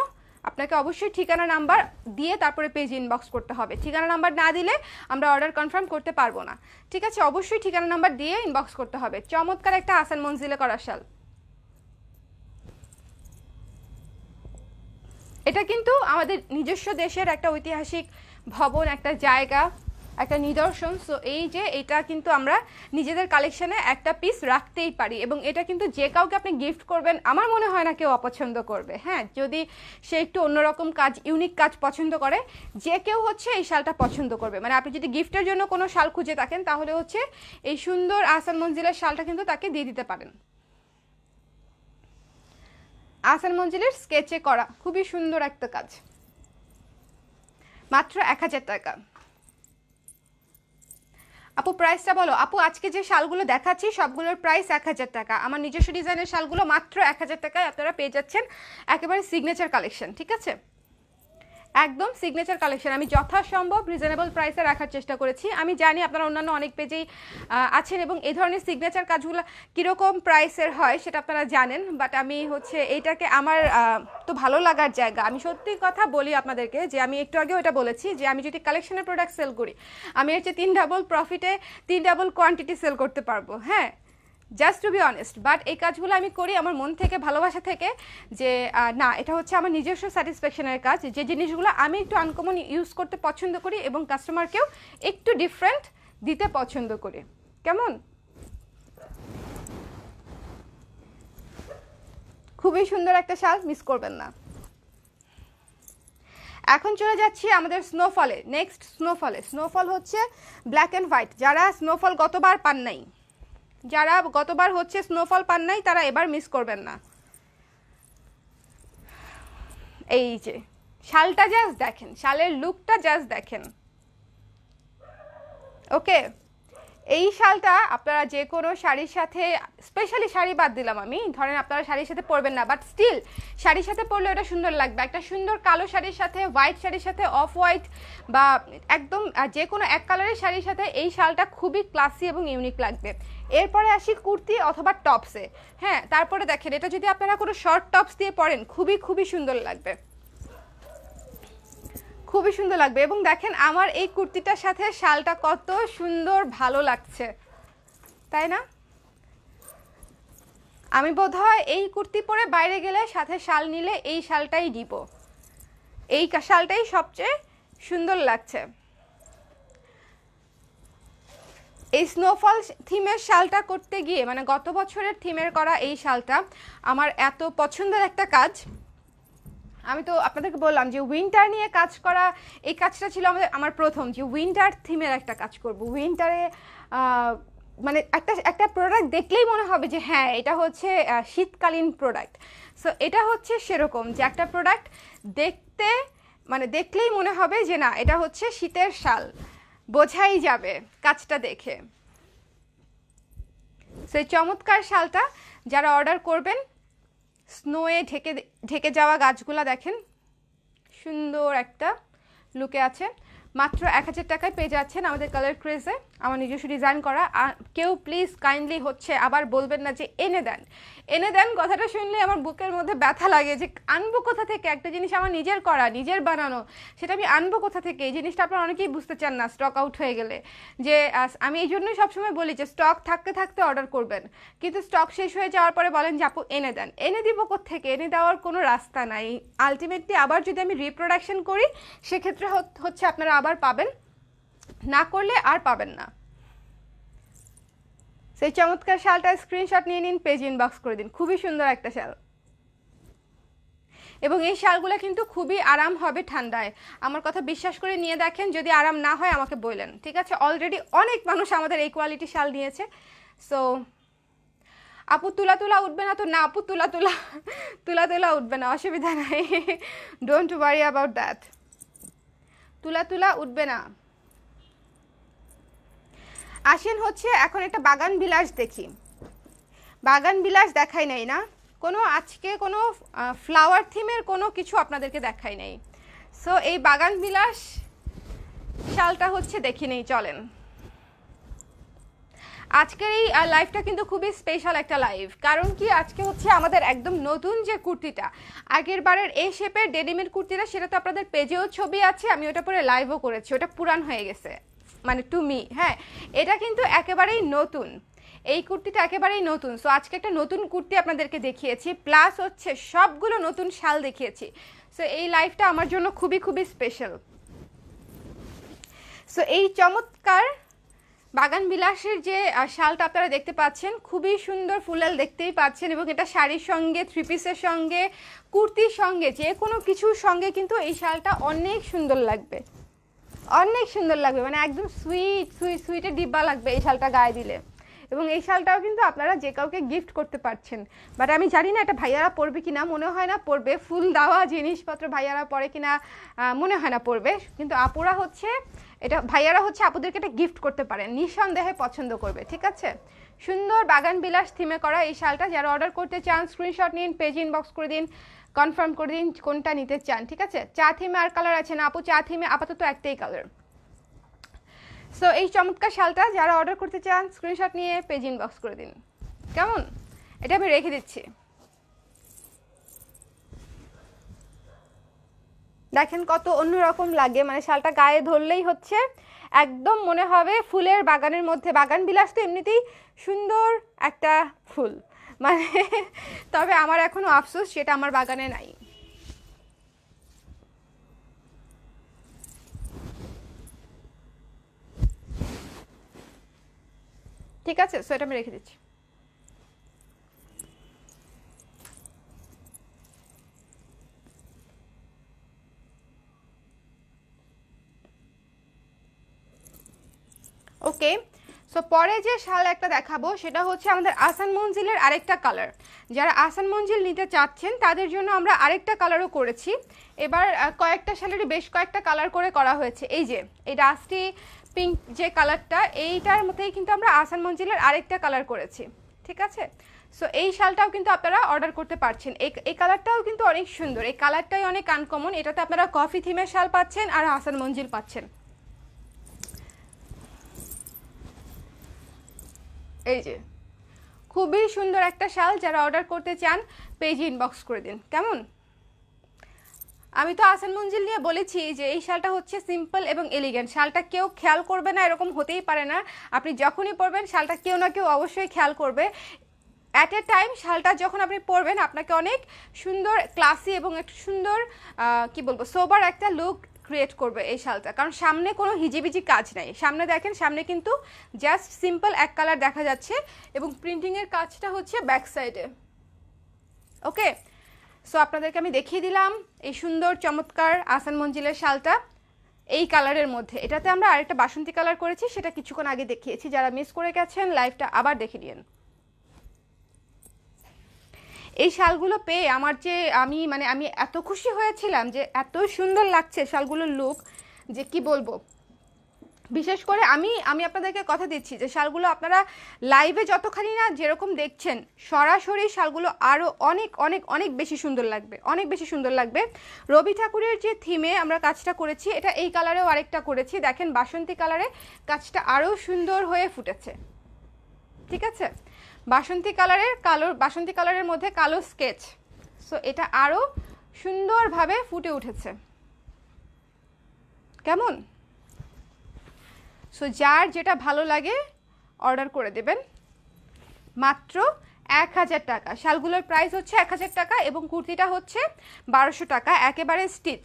Speaker 1: আপনাকে অবশ্যই ঠিকানা নাম্বার দিয়ে তারপরে পেজ ইনবক্স করতে হবে, ঠিকানা নাম্বার না দিলে আমরা অর্ডার কনফার্ম করতে পারবো না, ঠিক আছে? অবশ্যই ঠিকানা নাম্বার দিয়ে ইনবক্স করতে হবে। চমৎকার একটা আহসান মঞ্জিলে করা শাল। এটা কিন্তু আমাদের নিজস্ব দেশের একটা ঐতিহাসিক ভবন, একটা জায়গা, একটা নিদর্শন। সো এই যে এটা কিন্তু আমরা নিজেদের কালেকশনে একটা পিস রাখতেই পারি, এবং এটা কিন্তু যে কাউকে আপনি গিফট করবেন আমার মনে হয় না কেউ অপছন্দ করবে। হ্যাঁ, যদি সে একটু অন্যরকম কাজ, ইউনিক কাজ পছন্দ করে, যে কেউ হচ্ছে এই শালটা পছন্দ করবে। মানে আপনি যদি গিফটের জন্য কোনো শাল খুঁজে থাকেন তাহলে হচ্ছে এই সুন্দর আহসান মঞ্জিলের শালটা কিন্তু তাকে দিয়ে দিতে পারেন। আহসান মঞ্জিলের স্কেচে করা খুবই সুন্দর একটা কাজ, মাত্র 1000 টাকা। আপু প্রাইসটা বলো। আপু আজকে যে শালগুলো দেখাচ্ছি সবগুলোর প্রাইস 1000 টাকা। আমার নিজস্ব ডিজাইনের শালগুলো মাত্র 1000 টাকায় আপনারা পেয়ে যাচ্ছেন, একেবারে সিগনেচার কালেকশন। ঠিক আছে, একদম সিগনেচার কালেকশন। আমি যথাসম্ভব রিজনেবল প্রাইসে রাখার চেষ্টা করেছি। আমি জানি আপনারা অন্যান্য অনেক পেজেই আছেন এবং এই ধরনের সিগনেচার কাজগুলো কীরকম প্রাইসের হয় সেটা আপনারা জানেন, বাট আমি হচ্ছে এইটাকে আমার তো ভালো লাগার জায়গা। আমি সত্যি কথা বলি আপনাদেরকে যে আমি একটু আগেও এটা বলেছি যে আমি যদি কালেকশনের প্রোডাক্ট সেল করি আমি হচ্ছে 3 ডাবল প্রফিটে 3 ডাবল কোয়ান্টিটি সেল করতে পারবো। হ্যাঁ, just to be honest. But এই কাজগুলো আমি করি আমার মন থেকে, ভালোবাসা থেকে, যে না এটা হচ্ছে আমার নিজস্ব স্যাটিসফ্যাকশনের কাজ, যে জিনিসগুলো আমি একটু আনকমন ইউজ করতে পছন্দ করি এবং কাস্টমারকেও একটু ডিফারেন্ট দিতে পছন্দ করি। কেমন? খুবই সুন্দর একটা শাল, মিস করবেন না। এখন চলে যাচ্ছি আমাদের স্নোফলে। নেক্সট স্নোফলে। স্নোফল হচ্ছে ব্ল্যাক অ্যান্ড হোয়াইট। যারা স্নোফল গতবার পান নাই, যারা গতবার হচ্ছে স্নোফল পান নাই তারা এবার মিস করবেন না। এই যে শালটা জাস্ট দেখেন, শালের লুকটা জাস্ট দেখেন। ওকে, এই শালটা আপনারা যে কোনো শাড়ির সাথে, স্পেশালি শাড়ি বাদ দিলাম আমি, ধরেন আপনারা শাড়ির সাথে পরবেন না বাট স্টিল শাড়ির সাথে পরলে ওটা সুন্দর লাগবে। একটা সুন্দর কালো শাড়ির সাথে, হোয়াইট শাড়ির সাথে, অফ হোয়াইট বা একদম যে কোনো এক কালারের শাড়ির সাথে এই শালটা খুবই ক্লাসি এবং ইউনিক লাগবে। এরপরে আসি কুর্তি অথবা টপসে। হ্যাঁ, তারপরে দেখেন এটা যদি আপনারা কোনো শর্ট টপস দিয়ে পরেন খুবই খুবই সুন্দর লাগবে, খুবই সুন্দর লাগবে। এবং দেখেন আমার এই কুর্তিটার সাথে শালটা কত সুন্দর ভালো লাগছে, তাই না? আমি বোধহয় এই কুর্তি পরে বাইরে গেলে সাথে শাল নিলে এই শালটাই দিব, এই শালটাই সবচেয়ে সুন্দর লাগছে। এই স্নোফল থিমের শালটা করতে গিয়ে, মানে গত বছরের থিমের করা এই শালটা আমার এত পছন্দের একটা কাজ। আমি তো আপনাদেরকে বললাম যে উইন্টার নিয়ে কাজ করা, এই কাজটা ছিল আমার প্রথম, যে উইন্টার থিমের একটা কাজ করব। উইন্টারে মানে একটা প্রোডাক্ট দেখলেই মনে হবে যে হ্যাঁ এটা হচ্ছে শীতকালীন প্রোডাক্ট। সো এটা হচ্ছে সেরকম যে একটা প্রোডাক্ট দেখতে, মানে দেখলেই মনে হবে যে না এটা হচ্ছে শীতের শাল, বোঝাই যাবে কাজটা দেখে। সেই চমৎকার শালটা যারা অর্ডার করবেন, স্নোয়ে ঢেকে ঢেকে যাওয়া গাছগুলা দেখেন সুন্দর একটা লুকে আছে, মাত্র 1000 টাকায় পেয়ে যাচ্ছেন আমাদের কালার ক্রেজে, আমার নিজস্ব ডিজাইন করা। কেউ প্লিজ কাইন্ডলি হচ্ছে আবার বলবেন না যে এনে দেন, এনে দেন। কথাটা শুনলে আমার বুকের মধ্যে ব্যথা লাগে যে আনবো কোথা থেকে, একটা জিনিস আমার নিজের করা, নিজের বানানো, সেটা আমি আনবো কোথা থেকে? এই জিনিসটা আপনারা অনেকেই বুঝতে চান না স্টক আউট হয়ে গেলে। যে আমি এই জন্যই সবসময় বলি যে স্টক থাকতে থাকতে অর্ডার করবেন, কিন্তু স্টক শেষ হয়ে যাওয়ার পরে বলেন যে আপু এনে দেন। এনে দিব কোত্থেকে? এনে দেওয়ার কোনো রাস্তা নাই। আলটিমেটলি আবার যদি আমি রিপ্রোডাকশন করি সেক্ষেত্রে হচ্ছে আপনারা আবার পাবেন, না করলে আর পাবেন না। সেই চমৎকার শালটা স্ক্রিনশট নিয়ে নিন, পেজ ইনবক্স করে দিন। খুবই সুন্দর একটা শাল, এবং এই শালগুলো কিন্তু খুবই আরাম হবে ঠান্ডায়। আমার কথা বিশ্বাস করে নিয়ে দেখেন, যদি আরাম না হয় আমাকে বললেন, ঠিক আছে? অলরেডি অনেক মানুষ আমাদের এই কোয়ালিটি শাল নিয়েছে। সো আপু তুলা তুলা উঠবে না তো? না আপু তুলা তুলা তুলা তুলা উঠবে না, অসুবিধা নাই, ডোন্ট ওয়ারি অ্যাবাউট দ্যাট। তুলা তুলা উঠবে না। আসেন হচ্ছে এখন একটা বাগান বিলাস দেখি। বাগান বিলাস দেখাই নাই না কোনো, আজকে কোনো ফ্লাওয়ার থিমের কোনো কিছু আপনাদেরকে দেখাই নাই। সো এই বাগান বিলাস শালটা হচ্ছে দেখি নেই, চলেন। আজকের এই লাইভটা কিন্তু খুবই স্পেশাল একটা লাইভ, কারণ কি আজকে হচ্ছে আমাদের একদম নতুন যে কুর্তিটা, আগের বারের এই শেপের ডেনিমের কুর্তিটা, সেটা তো আপনাদের পেজেও ছবি আছে, আমি ওটা পরে লাইভও করেছি, ওটা পুরান হয়ে গেছে মানে টু মি। হ্যাঁ, এটা কিন্তু একেবারেই নতুন। এই কুর্তিটা একেবারেই নতুন। সো আজকে একটা নতুন কুর্তি আপনাদেরকে দেখিয়েছি, প্লাস হচ্ছে সবগুলো নতুন শাল দেখিয়েছি। সো এই লাইফটা আমার জন্য খুবই খুবই স্পেশাল। সো এই চমৎকার বাগান বিলাসের যে শালটা আপনারা দেখতে পাচ্ছেন, খুবই সুন্দর ফুলাল দেখতেই পাচ্ছেন, এবং এটা শাড়ির সঙ্গে, থ্রি পিসের সঙ্গে, কুর্তির সঙ্গে, যে কোনো কিছুর সঙ্গে কিন্তু এই শালটা অনেক সুন্দর লাগবে, অনেক সুন্দর লাগবে, মানে একদম সুইট সুইট সুইটের ডিব্বা লাগবে এই শালটা গায়ে দিলে। এবং এই শালটাও কিন্তু আপনারা যে কাউকে গিফট করতে পারছেন। বাট আমি জানি না এটা ভাইয়ারা পরবে কিনা, মনে হয় না পরবে, ফুল দেওয়া জিনিসপত্র ভাইয়ারা পরে কিনা মনে হয় না পরবে, কিন্তু আপুরা হচ্ছে এটা, ভাইয়ারা হচ্ছে আপুদেরকে এটা গিফট করতে পারেন, নিঃসন্দেহে পছন্দ করবে। ঠিক আছে, সুন্দর বাগান বিলাস থিমে করা এই শালটা যারা অর্ডার করতে চান স্ক্রিনশট নিন, পেজ ইনবক্স করে দিন, কনফার্ম করে দিন কোনটা নিতে চান। ঠিক আছে, চা থিমে আর কালার আছে না আপু? চা থিমে আপাতত একটাই কালার। সো এই চমৎকার শালটা যারা অর্ডার করতে চান স্ক্রিনশট নিয়ে পেজ ইনবক্স করে দিন। কেমন? এটা আমি রেখে দিচ্ছি। দেখেন কত অন্যরকম লাগে, মানে শালটা গায়ে ধরলেই হচ্ছে একদম মনে হবে ফুলের বাগানের মধ্যে। বাগান বিলাস তো এমনিতেই সুন্দর একটা ফুল, মানে তবে আমার এখনো আফসোস সেটা আমার বাগানে নাই। ঠিক আছে, সো এটা আমি রেখে দিচ্ছি। ওকে, সো পরে যে শাল একটা দেখাবো সেটা হচ্ছে আমাদের আহসান মঞ্জিলের আরেকটা কালার। যারা আহসান মঞ্জিল নিতে চাচ্ছেন তাদের জন্য আমরা আরেকটা কালারও করেছি। এবার কয়েকটা শালেরই বেশ কয়েকটা কালার করে করা হয়েছে। এই যে এই রাস্টি পিঙ্ক যে কালারটা, এইটার মধ্যেই কিন্তু আমরা আহসান মঞ্জিলের আরেকটা কালার করেছি। ঠিক আছে, সো এই শালটাও কিন্তু আপনারা অর্ডার করতে পারছেন। এই কালারটাও কিন্তু অনেক সুন্দর, এই কালারটাই অনেক আনকমন। এটাতে আপনারা কফি থিমের শাল পাচ্ছেন আর আহসান মঞ্জিল পাচ্ছেন। এই যে খুবই সুন্দর একটা শাল, যারা অর্ডার করতে চান পেজ ইনবক্স করে দিন। কেমন? আমি তো আহসান মঞ্জিল নিয়ে বলেছি যে এই শালটা হচ্ছে সিম্পল এবং এলিগেন্ট। শালটা কেউ খেয়াল করবে না এরকম হতেই পারে না, আপনি যখনই পরবেন শালটা কেউ না কেউ অবশ্যই খেয়াল করবে। অ্যাট এ টাইম শালটা যখন আপনি পরবেন আপনাকে অনেক সুন্দর ক্লাসি এবং একটা সুন্দর কি বলবো সোবার একটা লুক ক্রিয়েট করবে এই শালটা, কারণ সামনে কোনো হিজিবিজি কাজ নাই। সামনে দেখেন, সামনে কিন্তু জাস্ট সিম্পল এক কালার দেখা যাচ্ছে, এবং প্রিন্টিংয়ের কাজটা হচ্ছে ব্যাক সাইডে। ওকে, সো আপনাদেরকে আমি দেখিয়ে দিলাম এই সুন্দর চমৎকার আহসান মঞ্জিলের শালটা এই কালারের মধ্যে। এটাতে আমরা আরেকটা বাসন্তী কালার করেছি, সেটা কিছুক্ষণ আগে দেখিয়েছি। যারা মিস করে গেছেন লাইভটা আবার দেখে নিন। এই শালগুলো পেয়ে আমার যে আমি এত খুশি হয়েছিলাম যে এত সুন্দর লাগছে শালগুলোর লুক, যে কি বলবো। বিশেষ করে আমি আপনাদেরকে কথা দিচ্ছি যে শালগুলো আপনারা লাইভে যতখানি না যেরকম দেখছেন, সরাসরি শালগুলো আরও অনেক অনেক অনেক বেশি সুন্দর লাগবে, অনেক বেশি সুন্দর লাগবে। রবি ঠাকুরের যে থিমে আমরা কাজটা করেছি, এটা এই কালারেও আরেকটা করেছি। দেখেন বাসন্তী কালারে কাজটা আরও সুন্দর হয়ে ফুটেছে। ঠিক আছে, বাসন্তী কালারের মধ্যে কালো স্কেচ। সো এটা আরও সুন্দরভাবে ফুটে উঠেছে। কেমন? সো যার যেটা ভালো লাগে অর্ডার করে দেবেন। মাত্র 1000 টাকা। শালগুলোর প্রাইস হচ্ছে 1000 টাকা এবং কুর্তিটা হচ্ছে 1200 টাকা, একেবারে স্টিচ।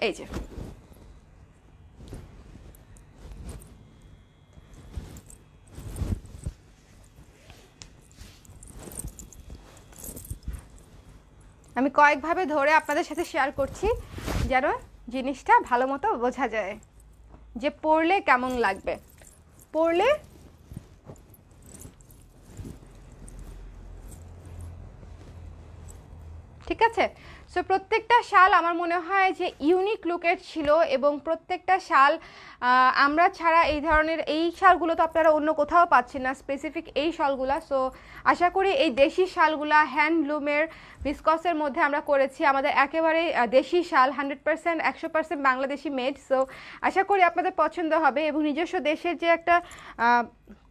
Speaker 1: এই যে আমি কয়েকভাবে ধরে আপনাদের সাথে শেয়ার করছি যেন জিনিসটা ভালো মতো বোঝা যায় যে পরলে কেমন লাগবে। পরলে ঠিক আছে। সো প্রত্যেকটা শাল আমার মনে হয় যে ইউনিক লুকের ছিল, এবং প্রত্যেকটা শাল আমরা ছাড়া এই ধরনের এই শালগুলো তো আপনারা অন্য কোথাও পাচ্ছেন না, স্পেসিফিক এই শালগুলা। সো আশা করি এই দেশি শালগুলা হ্যান্ডলুমের ভিসকসের মধ্যে আমরা করেছি, আমাদের একেবারে দেশি শাল, 100% 100% বাংলাদেশি মেড। সো আশা করি আপনাদের পছন্দ হবে, এবং নিজস্ব দেশের যে একটা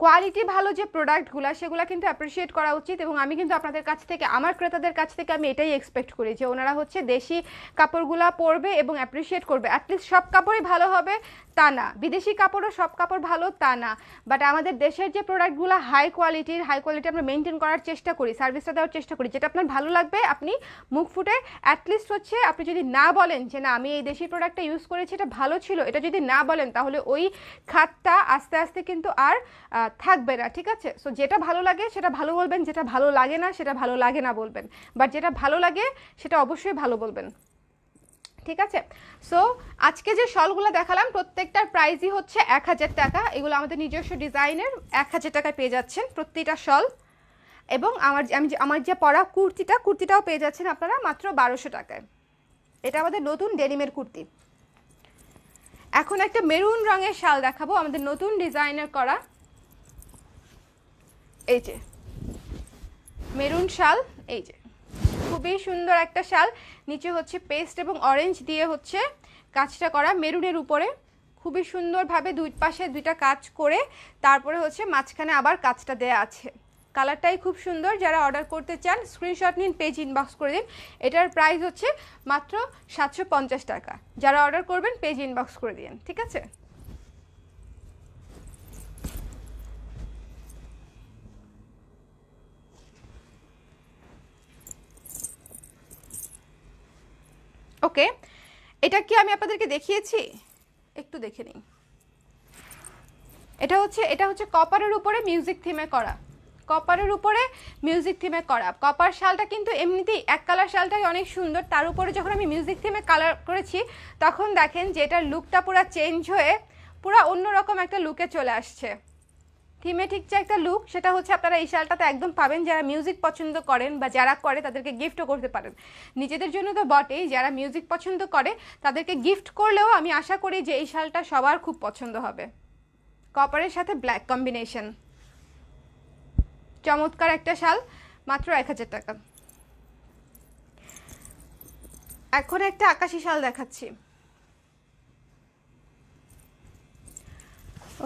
Speaker 1: কোয়ালিটি ভালো যে প্রোডাক্টগুলো সেগুলো কিন্তু অ্যাপ্রিসিয়েট করা উচিত। এবং আমি কিন্তু আপনাদের কাছ থেকে, আমার ক্রেতাদের কাছ থেকে আমি এটাই এক্সপেক্ট করি যে ওনারা আপনারা হচ্ছে দেশি কাপড়গুলা পরবে এবং অ্যাপ্রিসিয়েট করবে। অ্যাটলিস্ট সব কাপড়ই ভালো হবে তা না, বিদেশি কাপড়ও সব কাপড় ভালো তা না, বাট আমাদের দেশের যে প্রোডাক্টগুলো হাই কোয়ালিটি আমরা মেনটেন করার চেষ্টা করি, সার্ভিসটা দেওয়ার চেষ্টা করি। যেটা আপনার ভালো লাগবে আপনি মুখ ফুটে অ্যাটলিস্ট হচ্ছে আপনি যদি না বলেন যে না আমি এই দেশি প্রোডাক্টটা ইউজ করেছি এটা ভালো ছিল, এটা যদি না বলেন তাহলে ওই খাতটা আস্তে আস্তে কিন্তু আর থাকবে না, ঠিক আছে? সো যেটা ভালো লাগে সেটা ভালো বলবেন, যেটা ভালো লাগে না সেটা ভালো লাগে না বলবেন, বাট যেটা ভালো লাগে সেটা অবশ্যই ভালো বলবেন, ঠিক আছে? সো আজকে যে শলগুলো দেখালাম প্রত্যেকটার প্রাইসই হচ্ছে 1000 টাকা। এগুলো আমাদের নিজস্ব ডিজাইনের, 1000 টাকায় পেয়ে যাচ্ছেন প্রতিটা শল। এবং আমার যে পরা কুর্তিটাও পেয়ে যাচ্ছেন আপনারা মাত্র 1200 টাকায়। এটা আমাদের নতুন ডেনিমের কুর্তি। এখন একটা মেরুন রঙের শাল দেখাবো, আমাদের নতুন ডিজাইনের করা। এই যে মেরুন শাল, এই যে খুবই সুন্দর একটা শাল, নিচে হচ্ছে পেস্ট এবং অরেঞ্জ দিয়ে হচ্ছে কাজটা করা মেরুনের উপরে, খুবই সুন্দরভাবে দুই পাশে দুইটা কাজ করে তারপরে হচ্ছে মাঝখানে আবার কাজটা দেয়া আছে। কালারটাই খুব সুন্দর। যারা অর্ডার করতে চান স্ক্রিনশট নিন, পেজ ইনবক্স করে দিন। এটার প্রাইস হচ্ছে মাত্র 750 টাকা। যারা অর্ডার করবেন পেজ ইনবক্স করে দিন, ঠিক আছে? ওকে, এটা কি আমি আপনাদেরকে দেখিয়েছি? একটু দেখে নিই। এটা হচ্ছে কপারের উপরে মিউজিক থিমে করা, কপারের উপরে মিউজিক থিমে করা। কপার শালটা কিন্তু এমনিতেই এক কালার শালটাই অনেক সুন্দর, তার উপরে যখন আমি মিউজিক থিমে কালার করেছি তখন দেখেন যে এটার লুকটা পুরো চেঞ্জ হয়ে পুরো অন্যরকম একটা লুকে চলে আসছে। থিমেটিক যে একটা লুক সেটা হচ্ছে আপনারা এই শালটাতে একদম পাবেন। যারা মিউজিক পছন্দ করেন বা যারা করে তাদেরকে গিফটও করতে পারেন, নিজেদের জন্য তো বটেই, যারা মিউজিক পছন্দ করে তাদেরকে গিফট করলেও আমি আশা করি যে এই শালটা সবার খুব পছন্দ হবে। কপারের সাথে ব্ল্যাক কম্বিনেশন, চমৎকার একটা শাল, মাত্র 1000 টাকা। এখন একটা আকাশি শাল দেখাচ্ছি।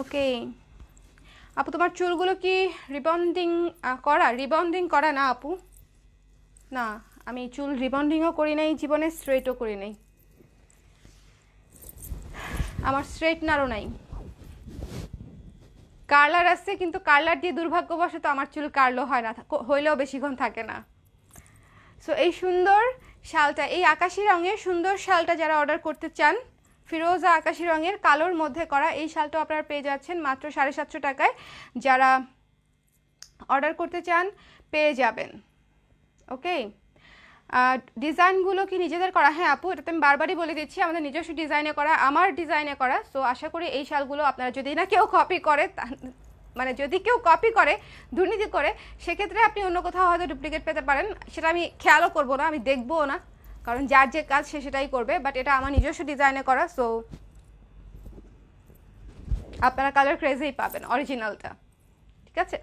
Speaker 1: ওকে আপু, তোমার চুলগুলো কি রিবন্ডিং করা না আপু? না, আমি চুল রিবন্ডিংও করি নাই জীবনে, স্ট্রেটও করি নাই, আমার স্ট্রেটনারও নাই। কার্লার আছে কিন্তু কার্লার দিয়ে দুর্ভাগ্যবশত আমার চুল কার্লও হয় না, হইলেও বেশিক্ষণ থাকে না। সো এই সুন্দর শালটা, এই আকাশি রঙের সুন্দর শালটা যারা অর্ডার করতে চান, ফিরোজা আকাশি রঙের কালোর মধ্যে করা এই শালটা আপনারা পেয়ে যাচ্ছেন মাত্র 750 টাকায়। যারা অর্ডার করতে চান পেয়ে যাবেন। ওকে, ডিজাইনগুলো কি নিজেদের করা? হ্যাঁ আপু, এটা তো আমি বারবারই বলে দিচ্ছি, আমাদের নিজস্ব ডিজাইনে করা, আমার ডিজাইনে করা। সো আশা করি এই শালগুলো আপনারা যদি না কেউ কপি করে, মানে যদি কেউ কপি করে দুর্নীতি করে, সেক্ষেত্রে আপনি অন্য কোথাও হয়তো ডুপ্লিকেট পেতে পারেন, সেটা আমি খেয়ালও করবো না, আমি দেখবও না, কারণ যার যে কাজ সে সেটাই করবে। বাট এটা আমার নিজস্ব ডিজাইনে করা, সো আপনারা কালার ক্রেজেই পাবেন অরিজিনালটা, ঠিক আছে?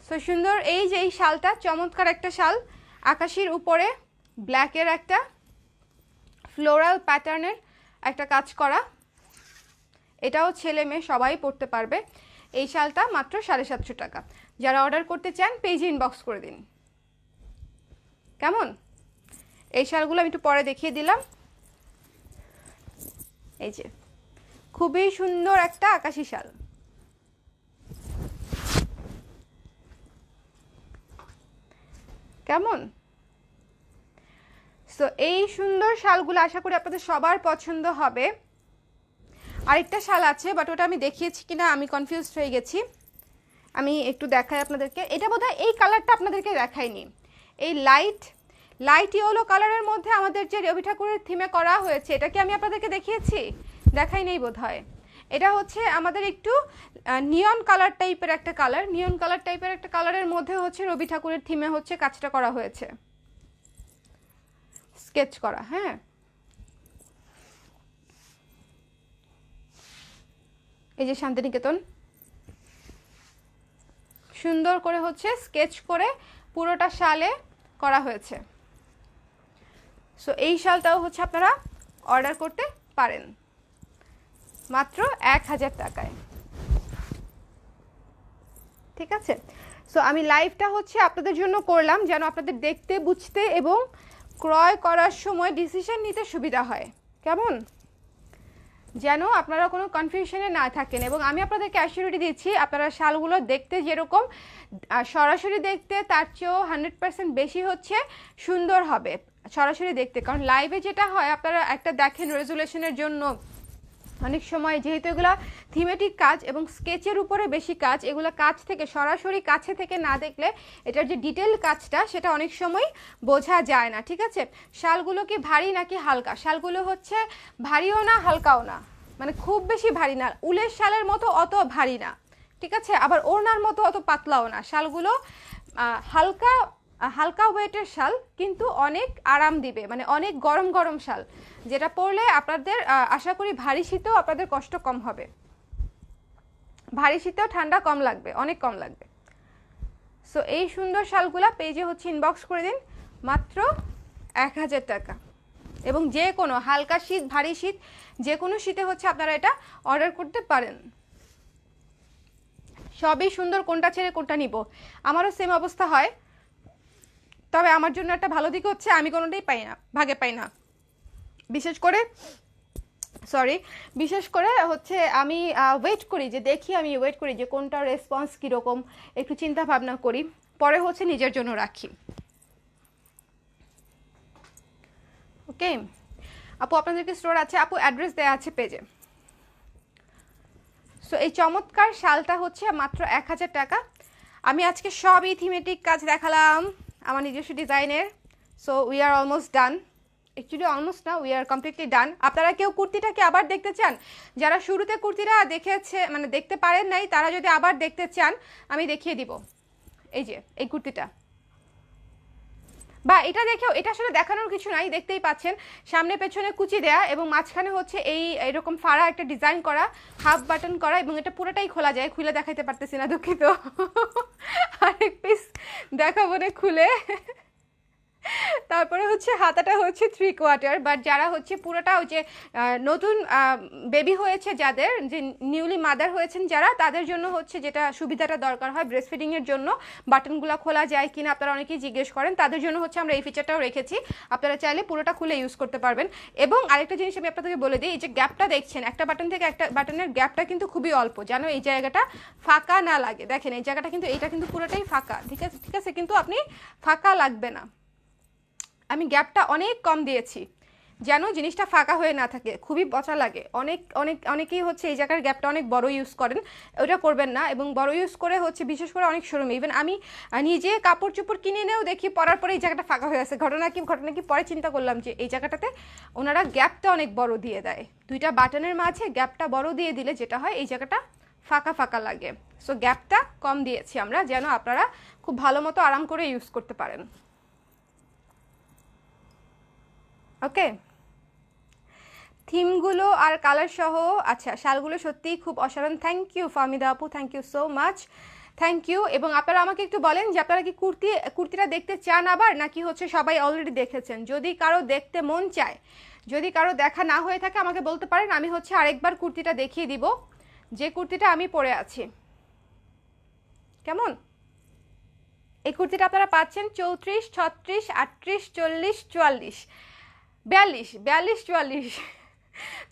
Speaker 1: সো সুন্দর এই যে এই শালটা, চমৎকার একটা শাল, আকাশির উপরে ব্ল্যাকের একটা ফ্লোরাল প্যাটার্নের একটা কাজ করা। এটাও ছেলে মেয়ে সবাই পরতে পারবে। এই শালটা মাত্র 750 টাকা। যারা অর্ডার করতে চান পেজে ইনবক্স করে দিন। কেমন? এই শালগুলো আমি একটু পরে দেখিয়ে দিলাম। এই যে খুবই সুন্দর একটা আকাশি শাল, কেমন? সো এই সুন্দর শালগুলো আশা করি আপনাদের সবার পছন্দ হবে। আরেকটা শাল আছে, বাট ওটা আমি দেখিয়েছি কিনা আমি কনফিউজড হয়ে গেছি, আমি একটু দেখাই আপনাদেরকে। এটা বোধহয় এই কালারটা আপনাদেরকে দেখাইনি, এই লাইট ইয়েলো কালারের মধ্যে আমাদের যে রবি ঠাকুরের থিমে করা হয়েছে, এটা কি আমি আপনাদেরকে দেখিয়েছি? দেখাই নেই বোধহয়। এটা হচ্ছে আমাদের একটু নিয়ন কালার টাইপের একটা কালার, নিয়ন কালার টাইপের একটা কালারের মধ্যে হচ্ছে রবি ঠাকুরের থিমে হচ্ছে কাজটা করা হয়েছে, স্কেচ করা। হ্যাঁ, এই যে শান্তিনিকেতন, সুন্দর করে হচ্ছে স্কেচ করে পুরোটা শালে করা হয়েছে। সো এই শালটাও হচ্ছে আপনারা অর্ডার করতে পারেন মাত্র 1000 টাকায়, ঠিক আছে? সো আমি লাইভটা হচ্ছে আপনাদের জন্য করলাম যেন আপনাদের দেখতে, বুঝতে এবং ক্রয় করার সময় ডিসিশন নিতে সুবিধা হয়। কেমন, যেন আপনারা কোনো কনফিউশনে না থাকেন। এবং আমি আপনাদেরকে অ্যাসিউরিটি দিচ্ছি, আপনারা শালগুলো দেখতে যেরকম সরাসরি দেখতে তার চেয়েও 100% বেশি হচ্ছে সুন্দর হবে সরাসরি দেখতে। কারণ লাইভে যেটা হয়, আপনারা একটা দেখেন রেজুলেশনের জন্য অনেক সময়, যেহেতু এগুলো থিমেটিক কাজ এবং স্কেচের উপরে বেশি কাজ, এগুলো কাজ থেকে সরাসরি কাছে থেকে না দেখলে এটার যে ডিটেল কাজটা সেটা অনেক সময় বোঝা যায় না। ঠিক আছে, শালগুলো কি ভারী নাকি হালকা? শালগুলো হচ্ছে ভারীও না হালকাও না, মানে খুব বেশি ভারী না, উলের শালের মতো অত ভারী না, ঠিক আছে, আবার ওড়নার মতো অত পাতলাও না। শালগুলো হালকা হালকা ওয়েটের শাল, কিন্তু অনেক আরাম দিবে, মানে অনেক গরম গরম শাল, যেটা পরলে আপনাদের আশা করি ভারী শীতেও আপনাদের কষ্ট কম হবে, ভারী শীতেও ঠান্ডা কম লাগবে, অনেক কম লাগবে। সো এই সুন্দর শালগুলা পেজে হচ্ছে ইনবক্স করে দিন, মাত্র 1000 টাকা। এবং যে কোনো হালকা শীত ভারী শীত যে কোনো শীতে হচ্ছে আপনারা এটা অর্ডার করতে পারেন। সবই সুন্দর, কোনটা ছেড়ে কোনটা নিব, আমারও সেম অবস্থা হয়। তবে আমার জন্য একটা ভালো দিক হচ্ছে আমি কোনোটাই পাই না, ভাগে পাই না। বিশেষ করে হচ্ছে আমি ওয়েট করি, যে দেখি, আমি ওয়েট করি যে কোনটা রেসপন্স কীরকম, একটু চিন্তা ভাবনা করি, পরে হচ্ছে নিজের জন্য রাখি। ওকে আপু, আপনাদেরকে স্টোর আছে আপু, অ্যাড্রেস দেওয়া আছে পেজে। সো এই চমৎকার শালটা হচ্ছে মাত্র 1000 টাকা। আমি আজকে সবই থিমেটিক কাজ দেখালাম আমার নিজস্ব ডিজাইনের। So we are almost done, actually almost না, উই আর কমপ্লিটলি ডান। আপনারা কেউ কুর্তিটাকে আবার দেখতে চান, যারা শুরুতে কুর্তিটা দেখেছে মানে দেখতে পারেন নাই, তারা যদি আবার দেখতে চান আমি দেখিয়ে দিব। এই যে এই কুর্তিটা, বা এটা দেখেও, এটা আসলে দেখানোর কিছু নাই, দেখতেই পাচ্ছেন সামনে পেছনে কুচি দেয়া এবং মাঝখানে হচ্ছে এরকম ফাড়া একটা ডিজাইন করা, হাফ বাটন করা, এবং এটা পুরোটাই খোলা যায়। খুলে দেখাইতে পারতেছি না, দুঃখিত। আরেক পিস দেখাবো না খুলে। তারপরে হচ্ছে হাতাটা হচ্ছে 3/4, বাট যারা হচ্ছে পুরোটা ওই যে নতুন বেবি হয়েছে, যাদের যে নিউলি মাদার হয়েছেন যারা, তাদের জন্য হচ্ছে যেটা সুবিধাটা দরকার হয় ব্রেস্ট ফিডিংয়ের জন্য, বাটনগুলো খোলা যায় কিনা আপনারা অনেকেই জিজ্ঞেস করেন, তাদের জন্য হচ্ছে আমরা এই ফিচারটাও রেখেছি। আপনারা চাইলে পুরোটা খুলে ইউজ করতে পারবেন। এবং আরেকটা জিনিস আমি আপনাদেরকে বলে দিই, এই যে গ্যাপটা দেখছেন, একটা বাটন থেকে একটা বাটনের গ্যাপটা কিন্তু খুবই অল্প, যেন এই জায়গাটা ফাঁকা না লাগে। দেখেন এই জায়গাটা কিন্তু, এইটা কিন্তু পুরোটাই ফাঁকা, ঠিক আছে, কিন্তু আপনি ফাঁকা লাগবে না। আমি গ্যাপটা অনেক কম দিয়েছি যেন জিনিসটা ফাঁকা হয়ে না থাকে, খুবই বচা লাগে। অনেকেই হচ্ছে এই জায়গার গ্যাপটা অনেক বড় ইউজ করেন, ওইটা করবেন না। এবং বড় ইউজ করে হচ্ছে বিশেষ করে অনেক শোরুমে, ইভেন আমি নিজে কাপড় চোপড় কিনে এনেও দেখি পরার পরে এই জায়গাটা ফাঁকা হয়ে আছে। ঘটনা কি পরে চিন্তা করলাম যে এই জায়গাটাতে ওনারা গ্যাপটা অনেক বড় দিয়ে দেয়, দুইটা বাটনের মাঝে গ্যাপটা বড় দিয়ে দিলে যেটা হয় এই জায়গাটা ফাঁকা ফাঁকা লাগে। সো গ্যাপটা কম দিয়েছি আমরা, যেন আপনারা খুব ভালো মতো আরাম করে ইউজ করতে পারেন। ওকে, থিমগুলো আর কালার সহ, আচ্ছা শালগুলো সত্যিই খুব অসাধারণ। থ্যাংক ইউ ফাহমিদা আপু, thank you so much, thank you. এবং আপনারা আমাকে একটু বলেন যে আপনারা কি কুর্তিটা দেখতে চান আবার, নাকি হচ্ছে সবাই অলরেডি দেখেছেন? যদি কারো দেখতে মন চায়, যদি কারো দেখা না হয়ে থাকে আমাকে বলতে পারেন, আমি হচ্ছে আরেকবার কুর্তিটা দেখিয়ে দিব, যে কুর্তিটা আমি পরে আছি। কেমন, এই কুর্তিটা আপনারা পাচ্ছেন 34, 36, 38, 40, 44,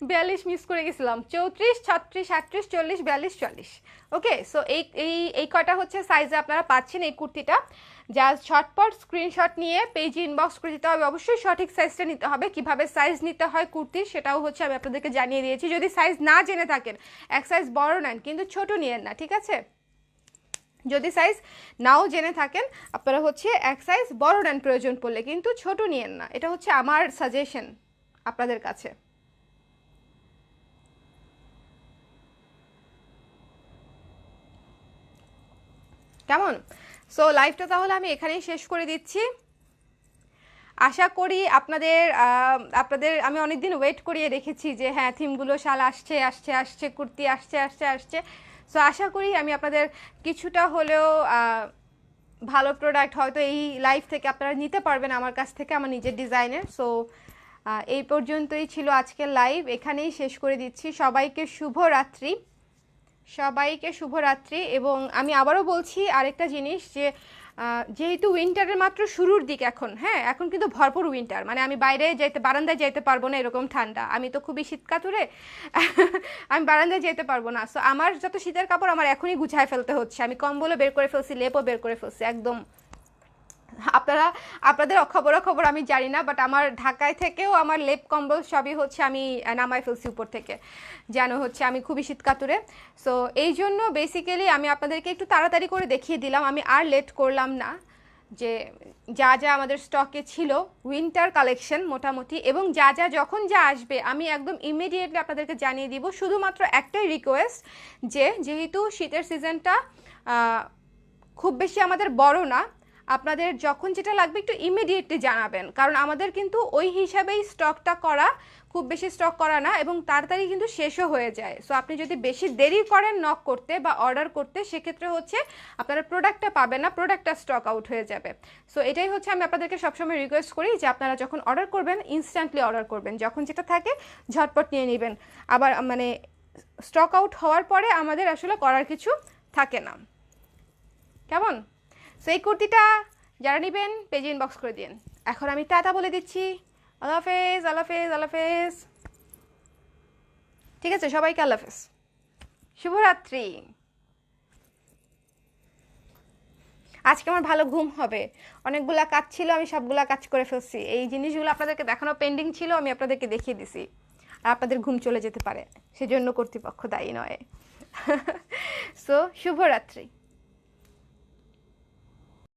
Speaker 1: 42 মিস করে গেছিলাম, 34, 36, 38, 40, 42, 44। ওকে, সো এই কয়টা হচ্ছে সাইজে আপনারা পাচ্ছেন এই কুর্তিটা। জাস্ট ঝটপট স্ক্রিনশট নিয়ে পেজে ইনবক্স করে দিতে হবে। অবশ্যই সঠিক সাইজটা নিতে হবে। কিভাবে সাইজ নিতে হয় কুর্তির সেটাও হচ্ছে আমি আপনাদেরকে জানিয়ে দিয়েছি। যদি সাইজ না জেনে থাকেন, এক সাইজ বড় নেন, কিন্তু ছোট নিয়েন না, ঠিক আছে? যদি সাইজ নাও জেনে থাকেন আপনারা হচ্ছে এক সাইজ বড় নেন প্রয়োজন পড়লে, কিন্তু ছোট নিয়েন না। এটা হচ্ছে আমার সাজেশন আপনাদের কাছে। কেমন? সো লাইভটা তাহলে আমি এখানেই শেষ করে দিচ্ছি। আশা করি আপনাদের আমি অনেকদিন ওয়েট করিয়ে রেখেছি যে হ্যাঁ থিমগুলো শাল আসছে, কুর্তি আসছে। সো আশা করি আমি আপনাদের কিছুটা হলেও ভালো প্রোডাক্ট হয়তো এই লাইভ থেকে আপনারা নিতে পারবেন আমার কাছ থেকে, আমার নিজের ডিজাইনের। সো এই পর্যন্তই ছিল আজকের লাইভ, এখানেই শেষ করে দিচ্ছি। সবাইকে শুভ রাত্রি, সবাইকে শুভরাত্রি। এবং আমি আবারও বলছি আরেকটা জিনিস যে যেহেতু উইন্টারের মাত্র শুরুর দিক এখন, হ্যাঁ এখন কিন্তু ভরপুর উইন্টার, মানে আমি বাইরে যাইতে বারান্দায় যাইতে পারবো না এরকম ঠান্ডা, আমি তো খুবই শীতকাতুরে আমি বারান্দায় যেতে পারবো না। সো আমার যত শীতের কাপড় আমার এখনই গুছায় ফেলতে হচ্ছে, আমি কম্বলও বের করে ফেলছি, লেপও বের করে ফেলছি একদম। আপনাদের খবর আমি জানি না, বাট আমার ঢাকায় থেকেও আমার লেপ কম্বল সবই হচ্ছে আমি নামাই ফেলছি উপর থেকে, যেন হচ্ছে আমি খুবই শীতকাতুরে। সো এই জন্য বেসিক্যালি আমি আপনাদেরকে একটু তাড়াতাড়ি করে দেখিয়ে দিলাম, আমি আর লেট করলাম না, যে যা যা আমাদের স্টকে ছিল উইন্টার কালেকশন মোটামুটি, এবং যা যা যখন যা আসবে আমি একদম ইমিডিয়েটলি আপনাদেরকে জানিয়ে দিব। শুধুমাত্র একটাই রিকোয়েস্ট, যে যেহেতু শীতের সিজনটা খুব বেশি আমাদের বড় না, আপনাদের যখন যেটা লাগবে একটু ইমিডিয়েটলি জানাবেন, কারণ আমাদের কিন্তু ওই হিসাবেই স্টকটা করা, খুব বেশি স্টক করা না, এবং তাড়াতাড়ি কিন্তু শেষও হয়ে যায়। সো আপনি যদি বেশি দেরি করেন নক করতে বা অর্ডার করতে, সেক্ষেত্রে হচ্ছে আপনারা প্রোডাক্টটা পাবেন না, প্রোডাক্টটা স্টক আউট হয়ে যাবে। সো এটাই হচ্ছে আমি আপনাদেরকে সবসময় রিকোয়েস্ট করি যে আপনারা যখন অর্ডার করবেন ইনস্ট্যান্টলি অর্ডার করবেন, যখন যেটা থাকে ঝটপট নিয়ে নেবেন, আবার মানে স্টক আউট হওয়ার পরে আমাদের আসলে করার কিছু থাকে না, কেমন? সো এই কুর্তিটা যারা নেবেন পেজে ইনবক্স করে দিন। এখন আমি টাটা বলে দিচ্ছি, আল্লাহ হাফেজ, আল্লাহ হাফেজ, আল্লাহ হাফেজ। ঠিক আছে, সবাইকে আল্লাহ হাফেজ, শুভরাত্রি। আজকে আমার ভালো ঘুম হবে, অনেকগুলা কাজ ছিল, আমি সবগুলা কাজ করে ফেলছি, এই জিনিসগুলো আপনাদেরকে দেখানো পেন্ডিং ছিল, আমি আপনাদেরকে দেখিয়ে দিছি, আর আপনাদের ঘুম চলে যেতে পারে, সেজন্য কর্তৃপক্ষ দায়ী নয়। সো শুভরাত্রি।